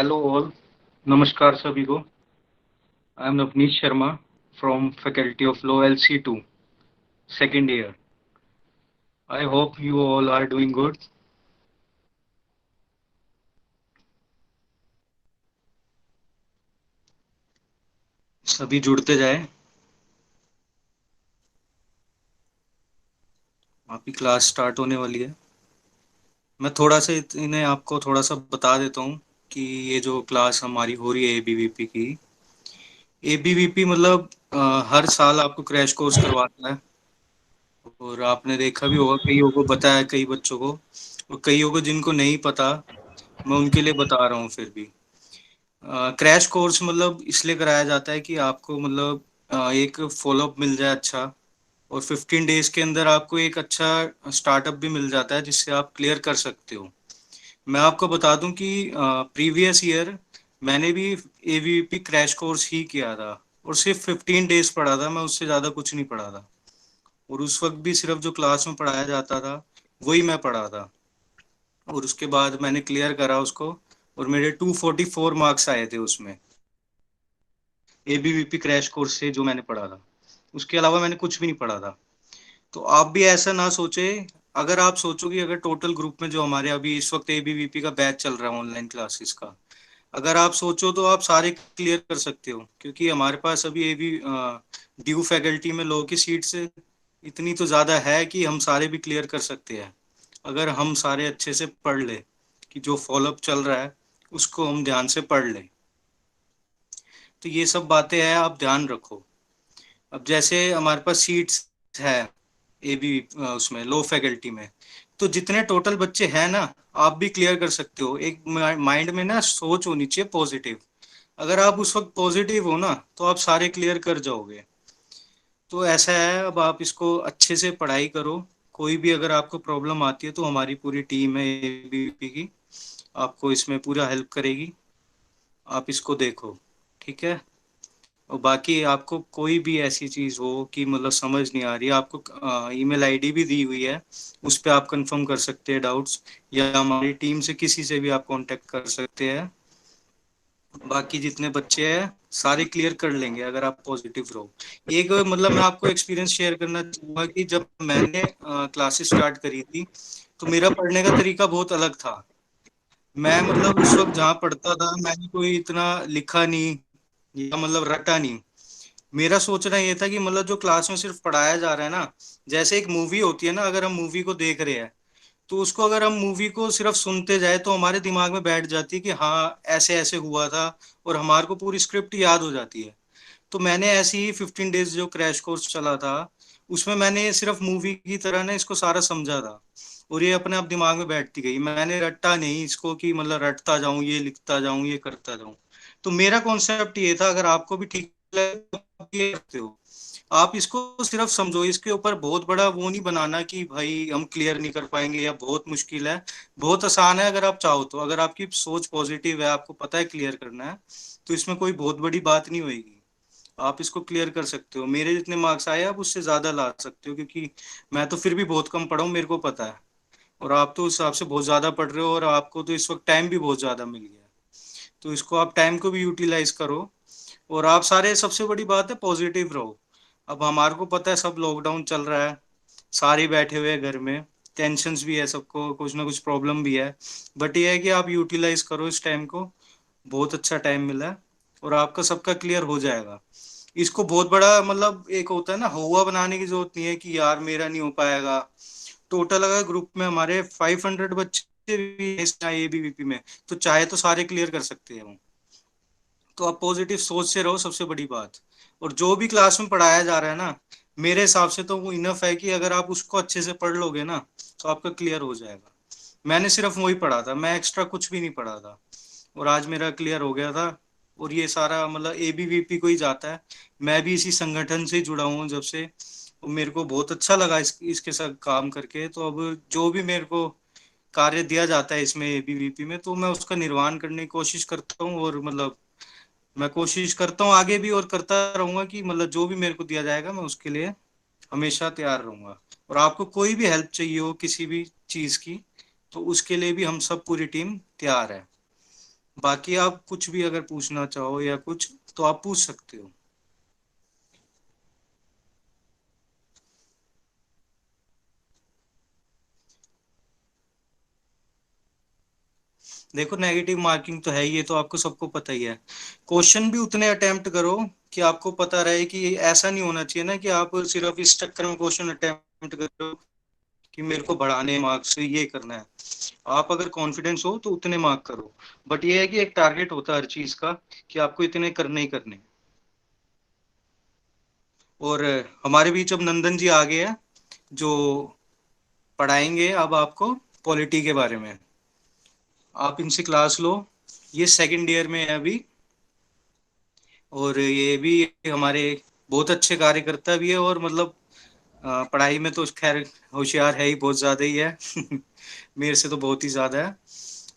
Hello all, Namaskar सभी को. I am Navneet Sharma from Faculty of Law LC2, second year. I hope you all are doing good. सभी जुड़ते जाए. आपकी class start होने वाली है. मैं थोड़ा सा इन्हें आपको थोड़ा सा बता देता हूँ कि ये जो क्लास हमारी हो रही है एबीवीपी की. एबीवीपी मतलब हर साल आपको क्रैश कोर्स करवाता है. और आपने देखा भी होगा, कईयों को बताया, कई बच्चों को, और कईयों को जिनको नहीं पता, मैं उनके लिए बता रहा हूँ फिर भी. क्रैश कोर्स मतलब इसलिए कराया जाता है कि आपको मतलब एक फॉलोअप मिल जाए अच्छा. और 15 डेज के अंदर आपको एक अच्छा स्टार्टअप भी मिल जाता है जिससे आप क्लियर कर सकते हो. मैं आपको बता दूं कि प्रीवियस ईयर मैंने भी एवीपी क्रैश कोर्स ही किया था. और सिर्फ 15 डेज पढ़ा था मैं, उससे ज़्यादा कुछ नहीं पढ़ा था. और उस वक्त भी सिर्फ जो क्लास में पढ़ाया जाता था वही मैं पढ़ा था. और उसके बाद मैंने क्लियर करा उसको. और मेरे 244 मार्क्स आए थे उसमें, एबीवीपी क्रैश कोर्स से जो मैंने पढ़ा था. उसके अलावा मैंने कुछ भी नहीं पढ़ा था. तो आप भी ऐसा ना सोचे. अगर आप सोचो कि अगर टोटल ग्रुप में जो हमारे अभी इस वक्त एबीवीपी का बैच चल रहा है ऑनलाइन क्लासेस का, अगर आप सोचो तो आप सारे क्लियर कर सकते हो, क्योंकि हमारे पास अभी एबी ड्यू फैकल्टी में लोगों की सीट्स इतनी तो ज़्यादा है कि हम सारे भी क्लियर कर सकते हैं. अगर हम सारे अच्छे से पढ़ ले, कि जो फॉलोअप चल रहा है उसको हम ध्यान से पढ़ ले. तो ये सब बातें हैं, आप ध्यान रखो. अब जैसे हमारे पास सीट्स है ए बी उसमें लो फैकल्टी में, तो जितने टोटल बच्चे हैं ना, आप भी क्लियर कर सकते हो. एक माइंड में ना सोच होनी चाहिए पॉजिटिव. अगर आप उस वक्त पॉजिटिव हो ना तो आप सारे क्लियर कर जाओगे. तो ऐसा है, अब आप इसको अच्छे से पढ़ाई करो. कोई भी अगर आपको प्रॉब्लम आती है तो हमारी पूरी टीम है एबीवीपी की, आपको इसमें पूरा हेल्प करेगी. आप इसको देखो, ठीक है. और बाकी आपको कोई भी ऐसी चीज हो कि मतलब समझ नहीं आ रही, आपको ईमेल आईडी भी दी हुई है, उस पर आप कंफर्म कर सकते हैं डाउट्स, या हमारी टीम से किसी से भी आप कांटेक्ट कर सकते हैं. बाकी जितने बच्चे हैं सारे क्लियर कर लेंगे अगर आप पॉजिटिव रहो. एक मतलब मैं आपको एक्सपीरियंस शेयर करना चाहूंगा कि जब मैंने क्लासेस स्टार्ट करी थी तो मेरा पढ़ने का तरीका बहुत अलग था. मैं मतलब उस वक्त जहाँ पढ़ता था मैंने कोई इतना लिखा नहीं, या मतलब रटा नहीं. मेरा सोचना ये था कि मतलब जो क्लास में सिर्फ पढ़ाया जा रहा है ना, जैसे एक मूवी होती है ना, अगर हम मूवी को देख रहे हैं तो उसको अगर हम मूवी को सिर्फ सुनते जाए तो हमारे दिमाग में बैठ जाती है कि हाँ ऐसे ऐसे हुआ था, और हमारे को पूरी स्क्रिप्ट याद हो जाती है. तो मैंने ऐसे ही 15 डेज जो क्रैश कोर्स चला था उसमें मैंने सिर्फ मूवी की तरह ना इसको सारा समझा था. और ये अपने आप दिमाग में बैठती गई. मैंने रट्टा नहीं इसको कि मतलब रटता जाऊं, ये लिखता जाऊं, ये करता जाऊं. तो मेरा कॉन्सेप्ट ये था, अगर आपको भी ठीक लगे तो आप ये करते हो. आप इसको सिर्फ समझो, इसके ऊपर बहुत बड़ा वो नहीं बनाना कि भाई हम क्लियर नहीं कर पाएंगे या बहुत मुश्किल है. बहुत आसान है अगर आप चाहो तो. अगर आपकी सोच पॉजिटिव है, आपको पता है क्लियर करना है, तो इसमें कोई बहुत बड़ी बात नहीं होगी. आप इसको क्लियर कर सकते हो. मेरे जितने मार्क्स आए आप उससे ज्यादा ला सकते हो, क्योंकि मैं तो फिर भी बहुत कम पढ़ा हूँ, मेरे को पता है. और आप तो उस हिसाब से बहुत ज्यादा पढ़ रहे हो, और आपको तो इस वक्त टाइम भी बहुत ज्यादा मिल गया है. तो इसको आप टाइम को भी यूटिलाइज करो. और आप सारे, सबसे बड़ी बात है पॉजिटिव रहो. अब हमारे को पता है सब लॉकडाउन चल रहा है, सारे बैठे हुए हैं घर में, टेंशन्स भी है सबको, कुछ ना कुछ प्रॉब्लम भी है. बट ये है कि आप यूटिलाइज करो इस टाइम को. बहुत अच्छा टाइम मिला है और आपका सबका क्लियर हो जाएगा. इसको बहुत बड़ा मतलब एक होता है ना, हुआ बनाने की जरूरत नहीं है कि यार मेरा नहीं हो पाएगा. टोटल अगर ग्रुप में हमारे 500 बच्चे भी हैं एबीवीपी में, तो चाहे तो सारे क्लियर कर सकते हैं हम. तो आप पॉजिटिव सोच से रहो, सबसे बड़ी बात. और जो भी क्लास में पढ़ाया जा रहा है ना, मेरे हिसाब से तो वो इनफ है कि अगर आप उसको अच्छे से पढ़ लोगे ना तो आपका क्लियर हो जाएगा. मैंने सिर्फ वही पढ़ा था, मैं एक्स्ट्रा कुछ भी नहीं पढ़ा था. और आज मेरा क्लियर हो गया था. और ये सारा मतलब एबीवीपी को ही जाता है. मैं भी इसी संगठन से जुड़ा हूँ जब से. और मेरे को बहुत अच्छा लगा इसके साथ काम करके. तो अब जो भी मेरे को कार्य दिया जाता है इसमें एबीवीपी में, तो मैं उसका निर्वहन करने की कोशिश करता हूँ. और मतलब मैं कोशिश करता हूँ आगे भी और करता रहूंगा कि मतलब जो भी मेरे को दिया जाएगा मैं उसके लिए हमेशा तैयार रहूंगा. और आपको कोई भी हेल्प चाहिए हो किसी भी चीज की, तो उसके लिए भी हम सब पूरी टीम तैयार है. बाकी आप कुछ भी अगर पूछना चाहो या कुछ, तो आप पूछ सकते हो। देखो, नेगेटिव मार्किंग तो है ही, ये तो आपको सबको पता ही है। क्वेश्चन भी उतने अटेम्प्ट करो कि आपको पता रहे कि ऐसा नहीं होना चाहिए ना कि आप सिर्फ इस चक्कर में क्वेश्चन अटेम्प्ट करो कि मेरे को बढ़ाने मार्क्स ये करना है। आप अगर कॉन्फिडेंस हो तो उतने मार्क करो, बट ये है कि एक टारगेट होता है हर चीज का कि आपको इतने करने ही करने। और हमारे बीच अब नंदन जी आ गए हैं, जो पढ़ाएंगे अब आपको पॉलिटी के बारे में। आप इनसे क्लास लो। ये सेकंड ईयर में है अभी, और ये भी हमारे बहुत अच्छे कार्यकर्ता भी है, और मतलब पढ़ाई में तो खैर होशियार है ही, बहुत ज्यादा ही है। मेरे से तो बहुत ही ज्यादा है।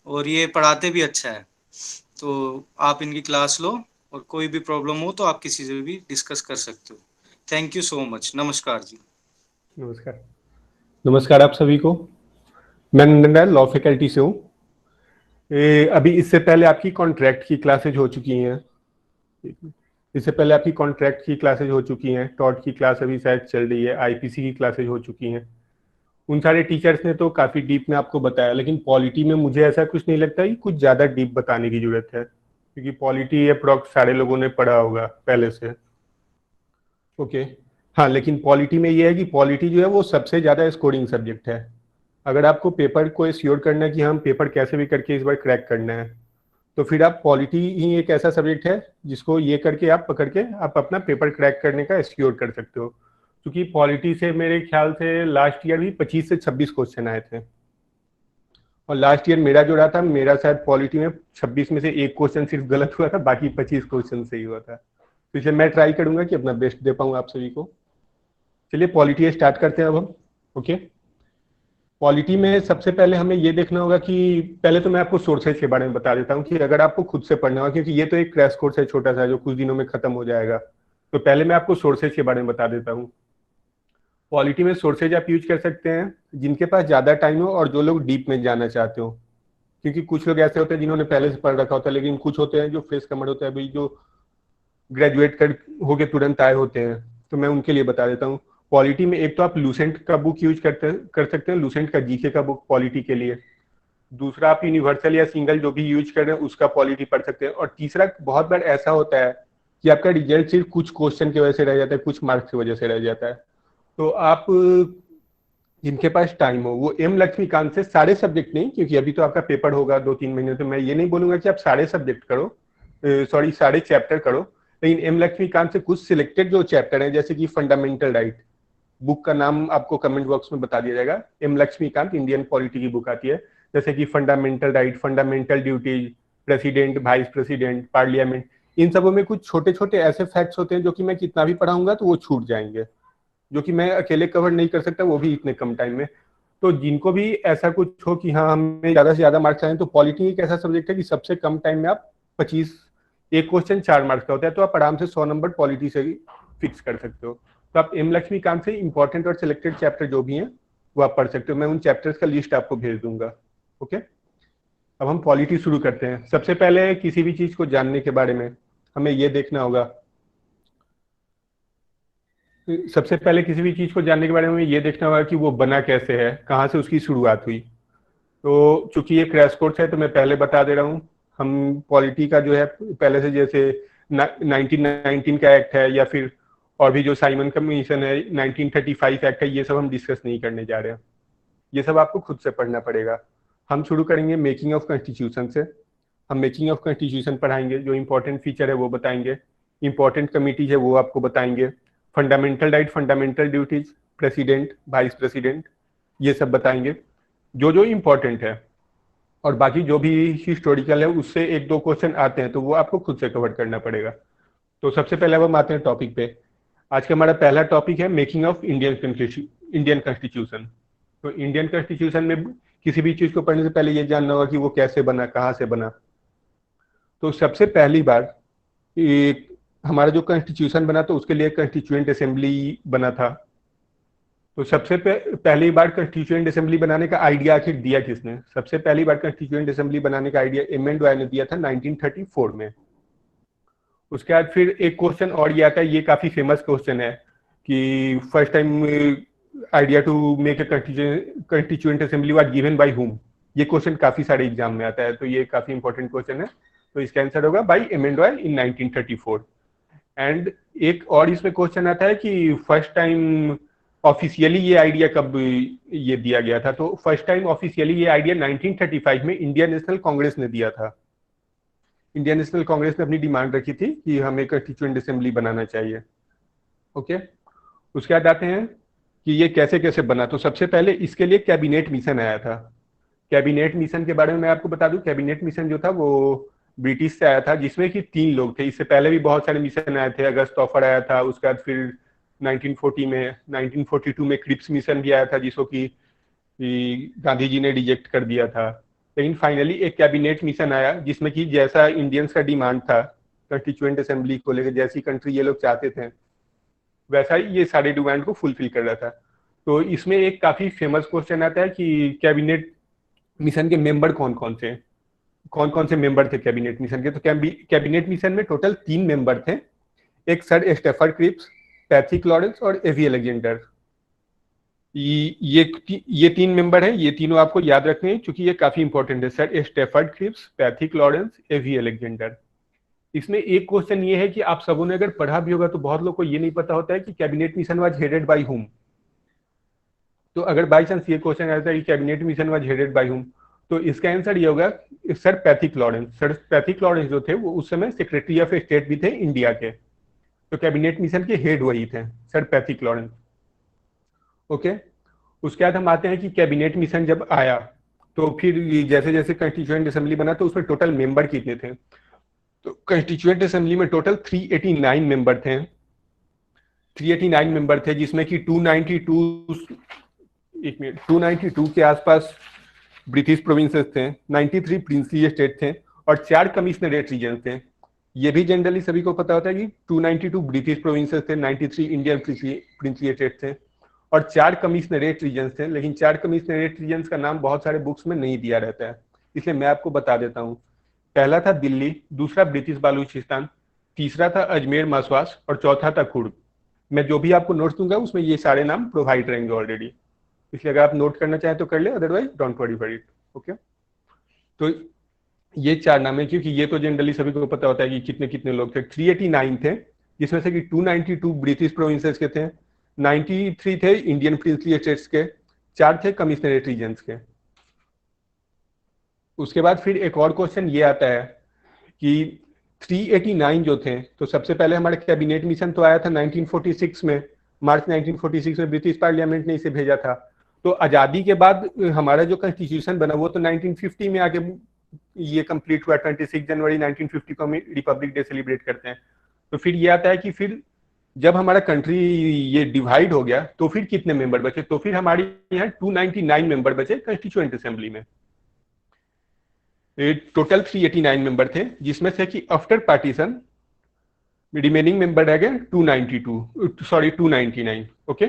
और ये पढ़ाते भी अच्छा है। तो आप इनकी क्लास लो, और कोई भी प्रॉब्लम हो तो आप किसी से भी डिस्कस कर सकते हो। Thank you so much. नमस्कार जी। नमस्कार। नमस्कार आप सभी को। मैं नंदन राय लॉ फैकल्टी से हूँ। अभी इससे पहले आपकी कॉन्ट्रैक्ट की क्लासेज हो चुकी हैं। इससे पहले आपकी कॉन्ट्रैक्ट की क्लासेज हो चुकी हैं, टॉट की क्लास अभी शायद चल रही है, आईपीसी की क्लासेज हो चुकी हैं। उन सारे टीचर्स ने तो काफ़ी डीप में आपको बताया, लेकिन पॉलिटी में मुझे ऐसा कुछ नहीं लगता कि कुछ ज़्यादा डीप बताने की जरूरत है, क्योंकि पॉलिटी अप्रॉक्स सारे लोगों ने पढ़ा होगा पहले से। ओके। हाँ, लेकिन पॉलिटी में ये है कि पॉलिटी जो है वो सबसे ज़्यादा स्कोरिंग सब्जेक्ट है। अगर आपको पेपर को श्योर करना है कि हम पेपर कैसे भी करके इस बार क्रैक करना है, तो फिर आप पॉलिटी ही एक ऐसा सब्जेक्ट है जिसको ये करके आप पकड़ के आप अपना पेपर क्रैक करने का श्योर कर सकते हो। क्योंकि पॉलिटी से मेरे ख्याल से लास्ट ईयर भी 25 से 26 क्वेश्चन आए थे, और लास्ट ईयर मेरा जो रहा था, मेरा शायद पॉलिटी में 26 में से एक क्वेश्चन सिर्फ गलत हुआ था, बाकी 25 क्वेश्चन सही हुआ था। तो इसलिए मैं ट्राई करूंगा कि अपना बेस्ट दे पाऊँ आप सभी को। चलिए पॉलिटी स्टार्ट करते हैं अब हम। ओके। पॉलिटी में सबसे पहले हमें ये देखना होगा कि पहले तो मैं आपको सोर्सेज के बारे में बता देता हूँ कि अगर आपको खुद से पढ़ना होगा, क्योंकि ये तो एक क्रैश कोर्स है छोटा सा जो कुछ दिनों में खत्म हो जाएगा, तो पहले मैं आपको सोर्सेज के बारे में बता देता हूँ। पॉलिटी में सोर्सेज आप यूज कर सकते हैं जिनके पास ज्यादा टाइम हो और जो लोग डीप में जाना चाहते हो, क्योंकि कुछ लोग ऐसे होते हैं जिन्होंने पहले से पढ़ रखा होता है, लेकिन कुछ होते हैं जो फ्रेश कमर होता है भाई, जो ग्रेजुएट कर होके तुरंत आए होते हैं, तो मैं उनके लिए बता देता हूँ। पॉलिटी में एक तो आप लूसेंट का बुक यूज कर सकते हैं, लूसेंट का जीके का बुक पॉलिटी के लिए। दूसरा आप यूनिवर्सल या सिंगल जो भी यूज कर रहे हैं उसका पॉलिटी पढ़ सकते हैं। और तीसरा बहुत बार ऐसा होता है कि आपका रिजल्ट सिर्फ कुछ क्वेश्चन की वजह से रह जाता है, कुछ मार्क्स की वजह से रह जाता है। तो आप जिनके पास टाइम हो वो एम लक्ष्मीकांत से सारे सब्जेक्ट नहीं, क्योंकि अभी तो आपका पेपर होगा 2-3 महीने, तो मैं ये नहीं बोलूंगा कि आप सारे सब्जेक्ट करो, सॉरी सारे चैप्टर करो, लेकिन एम लक्ष्मीकांत से कुछ सिलेक्टेड जो चैप्टर हैं, जैसे कि फंडामेंटल राइट, बुक का नाम आपको कमेंट बॉक्स में बता दिया जाएगा, एम लक्ष्मीकांत इंडियन पॉलिटी की बुक आती है, जैसे कि fundamental right, fundamental duties, president, vice president, parliament. इन सबों में कुछ छोटे छोटे ऐसे फैक्ट्स होते हैं जो कि मैं कितना भी पढ़ाऊंगा तो वो छूट जाएंगे, जो कि मैं अकेले कवर नहीं कर सकता, वो भी इतने कम टाइम में। तो जिनको भी ऐसा कुछ हो कि हाँ हमें ज्यादा से ज्यादा मार्क्स आए, तो पॉलिटी एक ऐसा सब्जेक्ट है कि सबसे कम टाइम में आप 25, एक क्वेश्चन 4 मार्क्स का होता है, तो आप आराम से 100 नंबर पॉलिटी से ही फिक्स कर सकते हो। तो आप एम लक्ष्मीकांत से इंपॉर्टेंट और सिलेक्टेड चैप्टर जो भी हैं वो आप पढ़ सकते हो, मैं उन चैप्टर्स का लिस्ट आपको भेज दूंगा। ओके। अब हम पॉलिटी शुरू करते हैं। सबसे पहले किसी भी चीज को जानने के बारे में हमें ये देखना होगा, सबसे पहले किसी भी चीज को जानने के बारे में ये देखना होगा कि वो बना कैसे है, कहाँ से उसकी शुरुआत हुई। तो चूंकि ये क्रैश कोर्स है तो मैं पहले बता दे रहा हूँ, हम पॉलिटी का जो है पहले से, जैसे 1919 का एक्ट है या फिर और भी जो साइमन कमीशन है, 1935 एक्ट है, ये सब हम डिस्कस नहीं करने जा रहे हैं, ये सब आपको खुद से पढ़ना पड़ेगा। हम शुरू करेंगे मेकिंग ऑफ कॉन्स्टिट्यूशन से। हम मेकिंग ऑफ कॉन्स्टिट्यूशन पढ़ाएंगे, जो इंपॉर्टेंट फीचर है वो बताएंगे, इंपॉर्टेंट कमिटीज है वो आपको बताएंगे, fundamental right, fundamental duties, president, vice president, ये सब बताएंगे जो जो इंपॉर्टेंट है। और बाकी जो भी हिस्टोरिकल है उससे एक दो क्वेश्चन आते हैं तो वो आपको खुद से कवर करना पड़ेगा। तो सबसे पहले अब हम आते हैं टॉपिक पे। आज का हमारा पहला टॉपिक है मेकिंग ऑफ इंडियन कॉन्स्टिट्यूशन। तो इंडियन कॉन्स्टिट्यूशन में किसी भी चीज को पढ़ने से पहले ये जानना होगा कि वो कैसे बना, कहाँ से बना। तो सबसे पहली बार एक हमारा जो कॉन्स्टिट्यूशन बना तो उसके लिए कॉन्स्टिट्यूएंट असेंबली बना था। तो सबसे पहली बार कंस्टिट्यूएंट असेंबली बनाने का आइडिया आखिर दिया किसने? सबसे पहली बार कंस्टिट्यूएंट असेंबली बनाने का आइडिया एम एन डॉयल ने दिया था 1934 में। उसके बाद फिर एक क्वेश्चन और ये आता है, ये काफी फेमस क्वेश्चन है कि first time idea to make a constituent assembly was given by whom. ये क्वेश्चन काफी सारे एग्जाम में आता है, तो ये काफी इंपॉर्टेंट क्वेश्चन है। तो इसका आंसर होगा by M N Doyle in 1934। And एक और इसमें क्वेश्चन आता है कि फर्स्ट टाइम ऑफिशियली ये आइडिया कब ये दिया गया था? तो फर्स्ट टाइम ऑफिशियली ये आइडिया 1935 में इंडियन नेशनल कांग्रेस ने दिया था। इंडियन नेशनल कांग्रेस ने अपनी डिमांड रखी थी कि हमें कंस्टिट्यूएंट असेंबली बनाना चाहिए। ओके, उसके बाद आते हैं कि ये कैसे कैसे बना। तो सबसे पहले इसके लिए कैबिनेट मिशन आया था। कैबिनेट मिशन के बारे में मैं आपको बता दूं, कैबिनेट मिशन जो था वो ब्रिटिश से आया था, जिसमें कि 3 लोग थे। इससे पहले भी बहुत सारे मिशन आए थे। अगस्त ऑफर आया था, उसके बाद फिर 1942 में क्रिप्स मिशन भी आया था, जिसको कि गांधी जी ने रिजेक्ट कर दिया था। लेकिन फाइनली एक कैबिनेट मिशन आया, जिसमें कि जैसा इंडियंस का डिमांड था कंस्टिट्यूएंट असेंबली को लेकर, जैसी कंट्री ये लोग चाहते थे, वैसा ही ये सारे डिमांड को फुलफिल कर रहा था। तो इसमें एक काफी फेमस क्वेश्चन आता है कि कैबिनेट मिशन के मेंबर कौन कौन से मेंबर थे कैबिनेट मिशन के? तो कैबिनेट मिशन में टोटल 3 मेंबर थे। एक sir Stafford Cripps, Pethick Lawrence और एवी अलेक्जेंडर। ये 3 मेंबर हैं। ये तीनों आपको याद रखने हैं क्योंकि ये काफी इंपॉर्टेंट है। Sir Stafford Cripps, Pethick Lawrence, A V Alexander. इसमें एक क्वेश्चन ये है कि आप सबों ने अगर पढ़ा भी होगा तो बहुत लोग को ये नहीं पता होता है कि cabinet mission was headed by whom. तो अगर बाई चांस ये क्वेश्चन आता है कि cabinet mission was headed by whom, तो इसका आंसर ये होगा sir Pethick Lawrence. Sir Pethick Lawrence जो थे वो उस समय सेक्रेटरी ऑफ स्टेट भी थे इंडिया के। तो कैबिनेट मिशन के हेड वही थे, सर पैथिक लॉरेंस। ओके, उसके बाद हम आते हैं कि कैबिनेट मिशन जब आया तो फिर जैसे जैसे कंस्टिट्यूएंट असेंबली बना तो उसमें टोटल मेंबर कितने थे? तो कंस्टिट्यूएंट असेंबली में टोटल 389 मेंबर थे। 389 मेंबर थे, जिसमें कि 292 के आसपास ब्रिटिश प्रोविंसेस थे, 93 प्रिंसली स्टेट थे और 4 कमिश्नरेट रीजन थे। ये भी जनरली सभी को पता होता है कि 292 ब्रिटिश प्रोविंसेस थे, 93 इंडियन प्रिंसली स्टेट थे और 4 कमिश्नरेट रीजन थे। लेकिन 4 कमिश्नरेट रीजन का नाम बहुत सारे बुक्स में नहीं दिया रहता है, इसलिए मैं आपको बता देता हूँ। पहला था दिल्ली, दूसरा ब्रिटिश बालूचिस्तान, तीसरा था अजमेर मसवास और चौथा था कुर्ग। मैं जो भी आपको नोट्स दूंगा उसमें ये सारे नाम प्रोवाइड रहेंगे ऑलरेडी, इसलिए अगर आप नोट करना चाहें तो कर ले, otherwise don't worry for it. Okay, तो ये 4 नाम है क्योंकि ये तो जनरली सभी को पता होता है कि कितने कितने लोग थे। 389 थे, जिसमें से कि 292 ब्रिटिश प्रोविंसेस के थे, 93 थे इंडियन प्रिंसली स्टेट्स के, 4 थे कमिश्नरेट रीजन्स के। उसके बाद फिर एक और क्वेश्चन ये आता है कि 389 जो थे, तो सबसे पहले हमारे कैबिनेट मिशन तो आया था 1946 में, मार्च 1946 में ब्रिटिश पार्लियामेंट ने इसे भेजा था। तो आजादी के बाद हमारा जो कॉन्स्टिट्यूशन बना वो तो 1950 में आके ये कंप्लीट हुआ। 26 जनवरी 1950 को हम रिपब्लिक डे सेलिब्रेट करते हैं। तो फिर ये आता है कि फिर जब हमारा कंट्री ये डिवाइड हो गया तो फिर कितने मेंबर बचे? तो फिर हमारे यहाँ 299 मेंबर बचे कंस्टिट्यूएंट असेंबली में। टोटल 389 मेंबर थे, जिसमें से कि आफ्टर पार्टीशन रिमेनिंग मेंबर रह गए 299। ओके,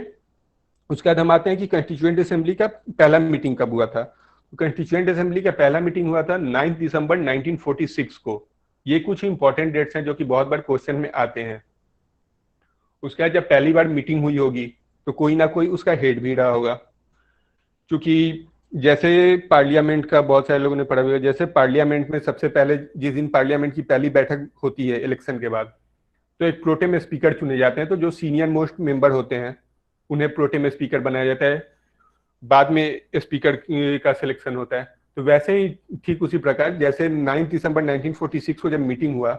उसके बाद हम आते हैं कि कंस्टिट्यूएंट असेंबली का पहला मीटिंग कब हुआ था। तो कंस्टिट्यूएंट असेंबली का पहला मीटिंग हुआ था 9 दिसंबर 1946 को। ये कुछ इंपॉर्टेंट डेट्स हैं जो कि बहुत बार क्वेश्चन में आते हैं। उसके बाद जब पहली बार मीटिंग हुई होगी तो कोई ना कोई उसका हेड भी रहा होगा, क्योंकि जैसे पार्लियामेंट का बहुत सारे लोगों ने पढ़ा हुआ है, जैसे पार्लियामेंट में सबसे पहले जिस दिन पार्लियामेंट की पहली बैठक होती है इलेक्शन के बाद, तो एक प्रोटेम स्पीकर चुने जाते हैं। तो जो सीनियर मोस्ट मेंबर होते हैं उन्हें प्रोटेम स्पीकर बनाया जाता है, बाद में स्पीकर का सिलेक्शन होता है। तो वैसे ही ठीक उसी प्रकार जैसे 9 दिसंबर 1946 को जब मीटिंग हुआ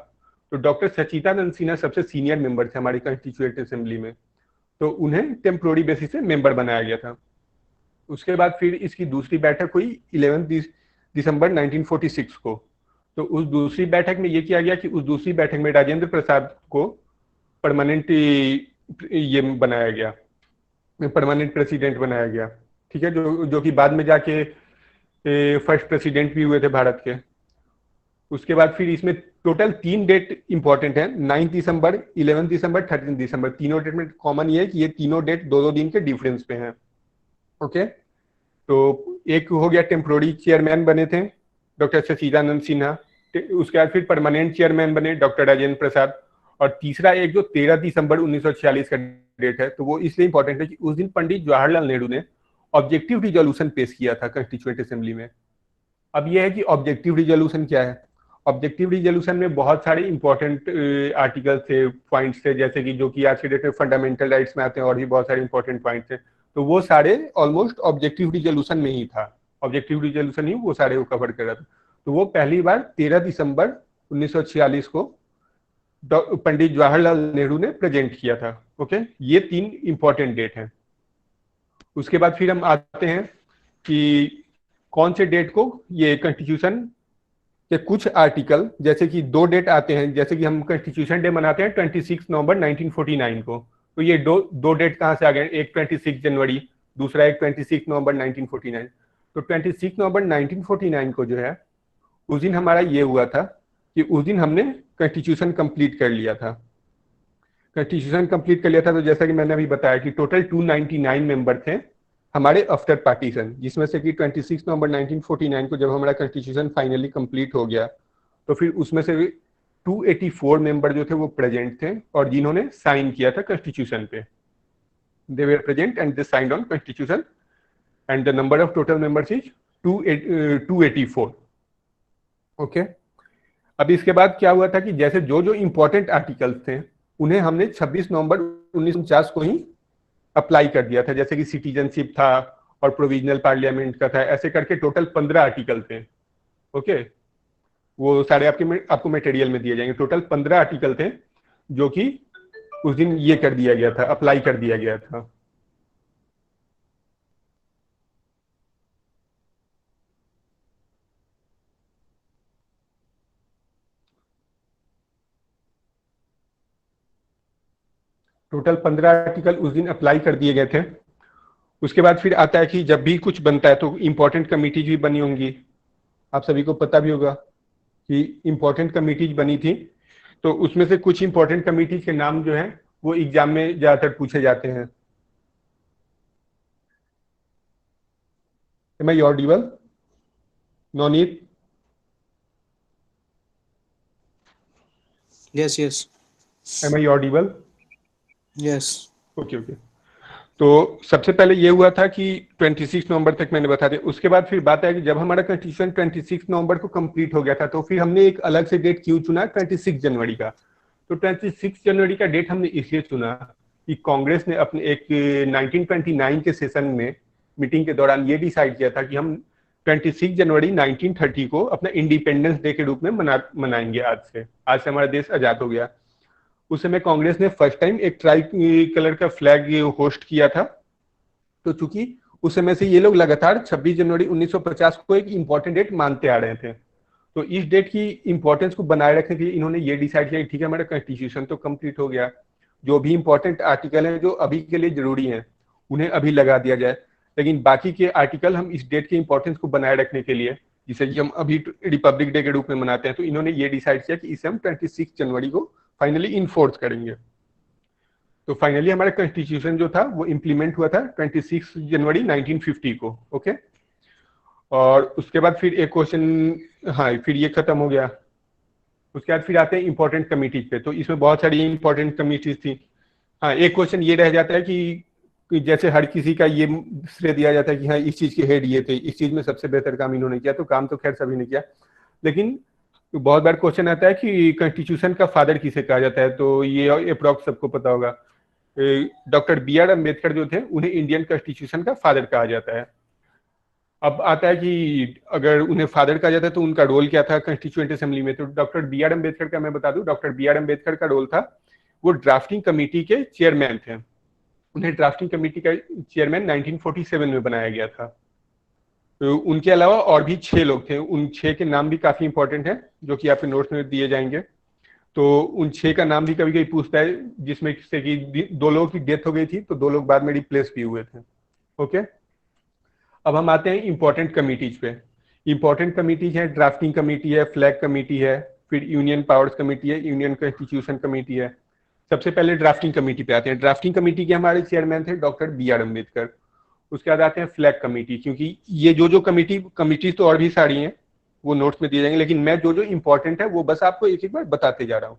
तो डॉक्टर सचिदानंद सिन्हा सबसे सीनियर मेंबर थे हमारी कॉन्स्टिट्यूएंट असेंबली में, तो उन्हें टेम्पोररी बेसिस से मेंबर बनाया गया था। उसके बाद फिर इसकी दूसरी बैठक हुई 11 दिसंबर 1946 को। तो उस दूसरी बैठक में ये किया गया कि उस दूसरी बैठक में राजेंद्र प्रसाद को परमानेंट ये बनाया गया, परमानेंट प्रेसिडेंट बनाया गया। ठीक है, जो कि बाद में जाके फर्स्ट प्रेसिडेंट भी हुए थे भारत के। उसके बाद फिर इसमें टोटल 3 डेट इंपॉर्टेंट है, 9 दिसंबर, 11 दिसंबर, 13 दिसंबर। तीनों डेट में कॉमन ये है कि ये तीनों डेट दो दो दिन के डिफरेंस पे हैं। ओके, तो एक हो गया टेम्पोररी चेयरमैन बने थे डॉक्टर सचिदानंद सिन्हा, उसके बाद फिर परमानेंट चेयरमैन बने डॉक्टर राजेंद्र प्रसाद, और तीसरा एक जो 13 दिसंबर 1946 का डेट है, तो वो इसलिए इंपॉर्टेंट है कि उस दिन पंडित जवाहरलाल नेहरू ने ऑब्जेक्टिव रिजोल्यूशन पेश किया था कॉन्स्टिट्यूएंट असेंबली में। अब यह है कि ऑब्जेक्टिव रिजोल्यूशन क्या है। ऑब्जेक्टिव रिजोल्यूशन में बहुत सारे इंपॉर्टेंट आर्टिकल थे, पॉइंट्स थे, जैसे कि जो कि आज के डेट में फंडामेंटल राइट्स में आते हैं, और भी बहुत सारे इंपॉर्टेंट पॉइंट्स थे। तो वो सारे ऑलमोस्ट ऑब्जेक्टिव रिजोल्यूशन में ही था, ऑब्जेक्टिव रिजोल्यूशन ही वो सारे वो कवर कर रहा था। तो वो पहली बार 13 दिसंबर 1946 को पंडित जवाहरलाल नेहरू ने प्रेजेंट किया था। ओके, ये 3 इंपॉर्टेंट डेट हैं। उसके बाद फिर हम आते हैं कि कौन से डेट को ये कॉन्स्टिट्यूशन के कुछ आर्टिकल, जैसे कि 2 डेट आते हैं, जैसे कि हम कॉन्स्टिट्यूशन डे मनाते हैं 26 नवंबर 1949 को, तो ये दो डेट कहाँ से आ गए, एक 26 जनवरी, दूसरा एक 26 नवंबर 1949। तो 26 नवंबर 1949 को जो है, उस दिन हमारा ये हुआ था कि उस दिन हमने कॉन्स्टिट्यूशन कंप्लीट कर लिया था। कॉन्स्टिट्यूशन कंप्लीट कर लिया था, तो जैसा कि मैंने अभी बताया कि टोटल 299 मेंबर थे हमारे आफ्टर पार्टीशन, जिसमें से कि 26 नवंबर 1949 को जब हमारा कॉन्स्टिट्यूशन फाइनली कंप्लीट हो गया, तो फिर उसमें से 284 मेंबर जो थे वो प्रेजेंट थे और जिन्होंने साइन किया था कॉन्स्टिट्यूशन पे। They were present and they signed on constitution and the number of total members is 284। Okay, अब इसके बाद क्या हुआ था कि जैसे जो जो इंपॉर्टेंट आर्टिकल्स थे उन्हें हमने 26 नवंबर 1949 को ही अप्लाई कर दिया था, जैसे कि सिटीजनशिप था और प्रोविजनल पार्लियामेंट का था, ऐसे करके टोटल 15 आर्टिकल थे। ओके, वो सारे आपको मटेरियल में दिए जाएंगे। टोटल 15 आर्टिकल थे जो कि उस दिन ये कर दिया गया था, अप्लाई कर दिया गया था। टोटल 15 आर्टिकल उस दिन अप्लाई कर दिए गए थे। उसके बाद फिर आता है कि जब भी कुछ बनता है तो इंपॉर्टेंट कमिटीज भी बनी होंगी, आप सभी को पता भी होगा कि इंपॉर्टेंट कमिटीज बनी थी। तो उसमें से कुछ इंपॉर्टेंट कमिटीज के नाम जो है वो एग्जाम में ज्यादातर पूछे जाते हैं। Am I audible? Navneet? Yes. Am I audible? Yes. Okay okay. तो सबसे पहले ये हुआ था कि 26 नवंबर तक मैंने बता दिया। उसके बाद फिर बात है कि जब हमारा कॉन्स्टिट्यूशन 26 नवंबर को कंप्लीट हो गया था, तो फिर हमने एक अलग से डेट क्यों चुना 26 जनवरी का। तो 26 जनवरी का डेट हमने इसलिए चुना कि कांग्रेस ने अपने एक 1929 के सेशन में मीटिंग के दौरान ये डिसाइड किया था कि हम 26 जनवरी 1930 को अपना इंडिपेंडेंस डे के रूप में मनाएंगे। आज से हमारा देश आजाद हो गया। उस समय कांग्रेस ने फर्स्ट टाइम एक ट्राई कलर का फ्लैग होस्ट किया था। तो चूंकि उस समय से ये लोग लगातार 26 जनवरी 1950 को एक इंपॉर्टेंट डेट मानते आ रहे थे, तो इस डेट की इंपॉर्टेंस को बनाए रखने के लिए इन्होंने ये डिसाइड किया कि ठीक है, हमारा कॉन्स्टिट्यूशन तो कंप्लीट हो गया, जो भी इंपॉर्टेंट आर्टिकल हैं जो अभी के लिए जरूरी हैं उन्हें अभी लगा दिया जाए, लेकिन बाकी के आर्टिकल हम इस डेट के इंपॉर्टेंस को बनाए रखने के लिए, जिसे कि हम अभी रिपब्लिक डे के रूप में मनाते हैं, तो इन्होंने ये डिसाइड किया कि इसे हम 26 जनवरी को फाइनली इन्फोर्स करेंगे। तो फाइनली हमारा कॉन्स्टिट्यूशन जो था वो इम्प्लीमेंट हुआ था 26 जनवरी 1950 को। ओके, और उसके बाद फिर एक क्वेश्चन, हाँ फिर ये खत्म हो गया। उसके बाद फिर आते हैं इंपॉर्टेंट कमिटीज पे। तो इसमें बहुत सारी इंपॉर्टेंट कमिटीज थी। हाँ, एक क्वेश्चन ये रह जाता है कि जैसे हर किसी का ये श्रेय दिया जाता है कि हाँ इस चीज के हेड ये थे, इस चीज में सबसे बेहतर काम इन्होंने किया, तो काम तो खैर सभी ने किया, लेकिन बहुत बार क्वेश्चन आता है कि कॉन्स्टिट्यूशन का फादर किसे कहा जाता है। तो ये अप्रॉक्स सबको पता होगा, डॉक्टर बी आर अम्बेडकर जो थे उन्हें इंडियन कॉन्स्टिट्यूशन का फादर कहा जाता है। अब आता है कि अगर उन्हें फादर कहा जाता है तो उनका रोल क्या था कॉन्स्टिट्यूएंट असेंबली में। तो डॉक्टर बी आर अम्बेडकर का मैं बता दूं, डॉक्टर बी आर अम्बेडकर का रोल था, वो ड्राफ्टिंग कमेटी के चेयरमैन थे। उन्हें ड्राफ्टिंग कमेटी का चेयरमैन 1947 में बनाया गया था। तो उनके अलावा और भी 6 लोग थे, उन 6 के नाम भी काफी इंपॉर्टेंट है जो कि आपके नोट्स में दिए जाएंगे। तो उन 6 का नाम भी कभी कभी पूछता है, जिसमें से कि 2 लोगों की डेथ हो गई थी तो 2 लोग बाद में रिप्लेस भी हुए थे। ओके, अब हम आते हैं इंपॉर्टेंट कमिटीज पे। इंपॉर्टेंट कमिटी है, ड्राफ्टिंग कमेटी है, फ्लैग कमेटी है, फिर यूनियन पावर्स कमेटी है, यूनियन कॉन्स्टिट्यूशन कमेटी है। सबसे पहले ड्राफ्टिंग कमेटी पे आते हैं। ड्राफ्टिंग कमेटी के हमारे चेयरमैन थे डॉक्टर बी आर अम्बेडकर। उसके बाद आते हैं फ्लैग कमेटी, क्योंकि ये जो कमिटी तो और भी सारी हैं, वो नोट्स में दिए जाएंगे, लेकिन मैं जो इंपॉर्टेंट है वो बस आपको एक एक बार बताते जा रहा हूँ।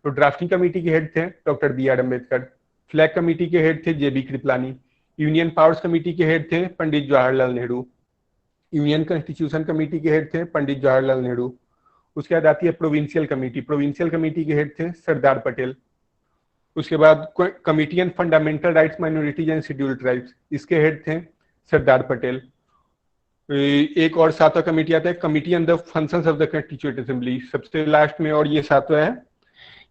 तो ड्राफ्टिंग कमेटी के हेड थे doctor B R Ambedkar, flag committee के हेड थे J B Kripalani, union powers committee के हेड थे Pandit Jawaharlal Nehru, union constitution committee के हेड थे पंडित जवाहरलाल नेहरू। उसके बाद आती है प्रोविंशियल कमेटी। प्रोविंशियल कमेटी के हेड थे सरदार पटेल। उसके बाद committee on fundamental rights minorities and scheduled tribes, इसके हेड थे सरदार पटेल। एक और सातवां कमेटी आता है committee on the functions of the constituent assembly, सबसे लास्ट में, और ये सातवां है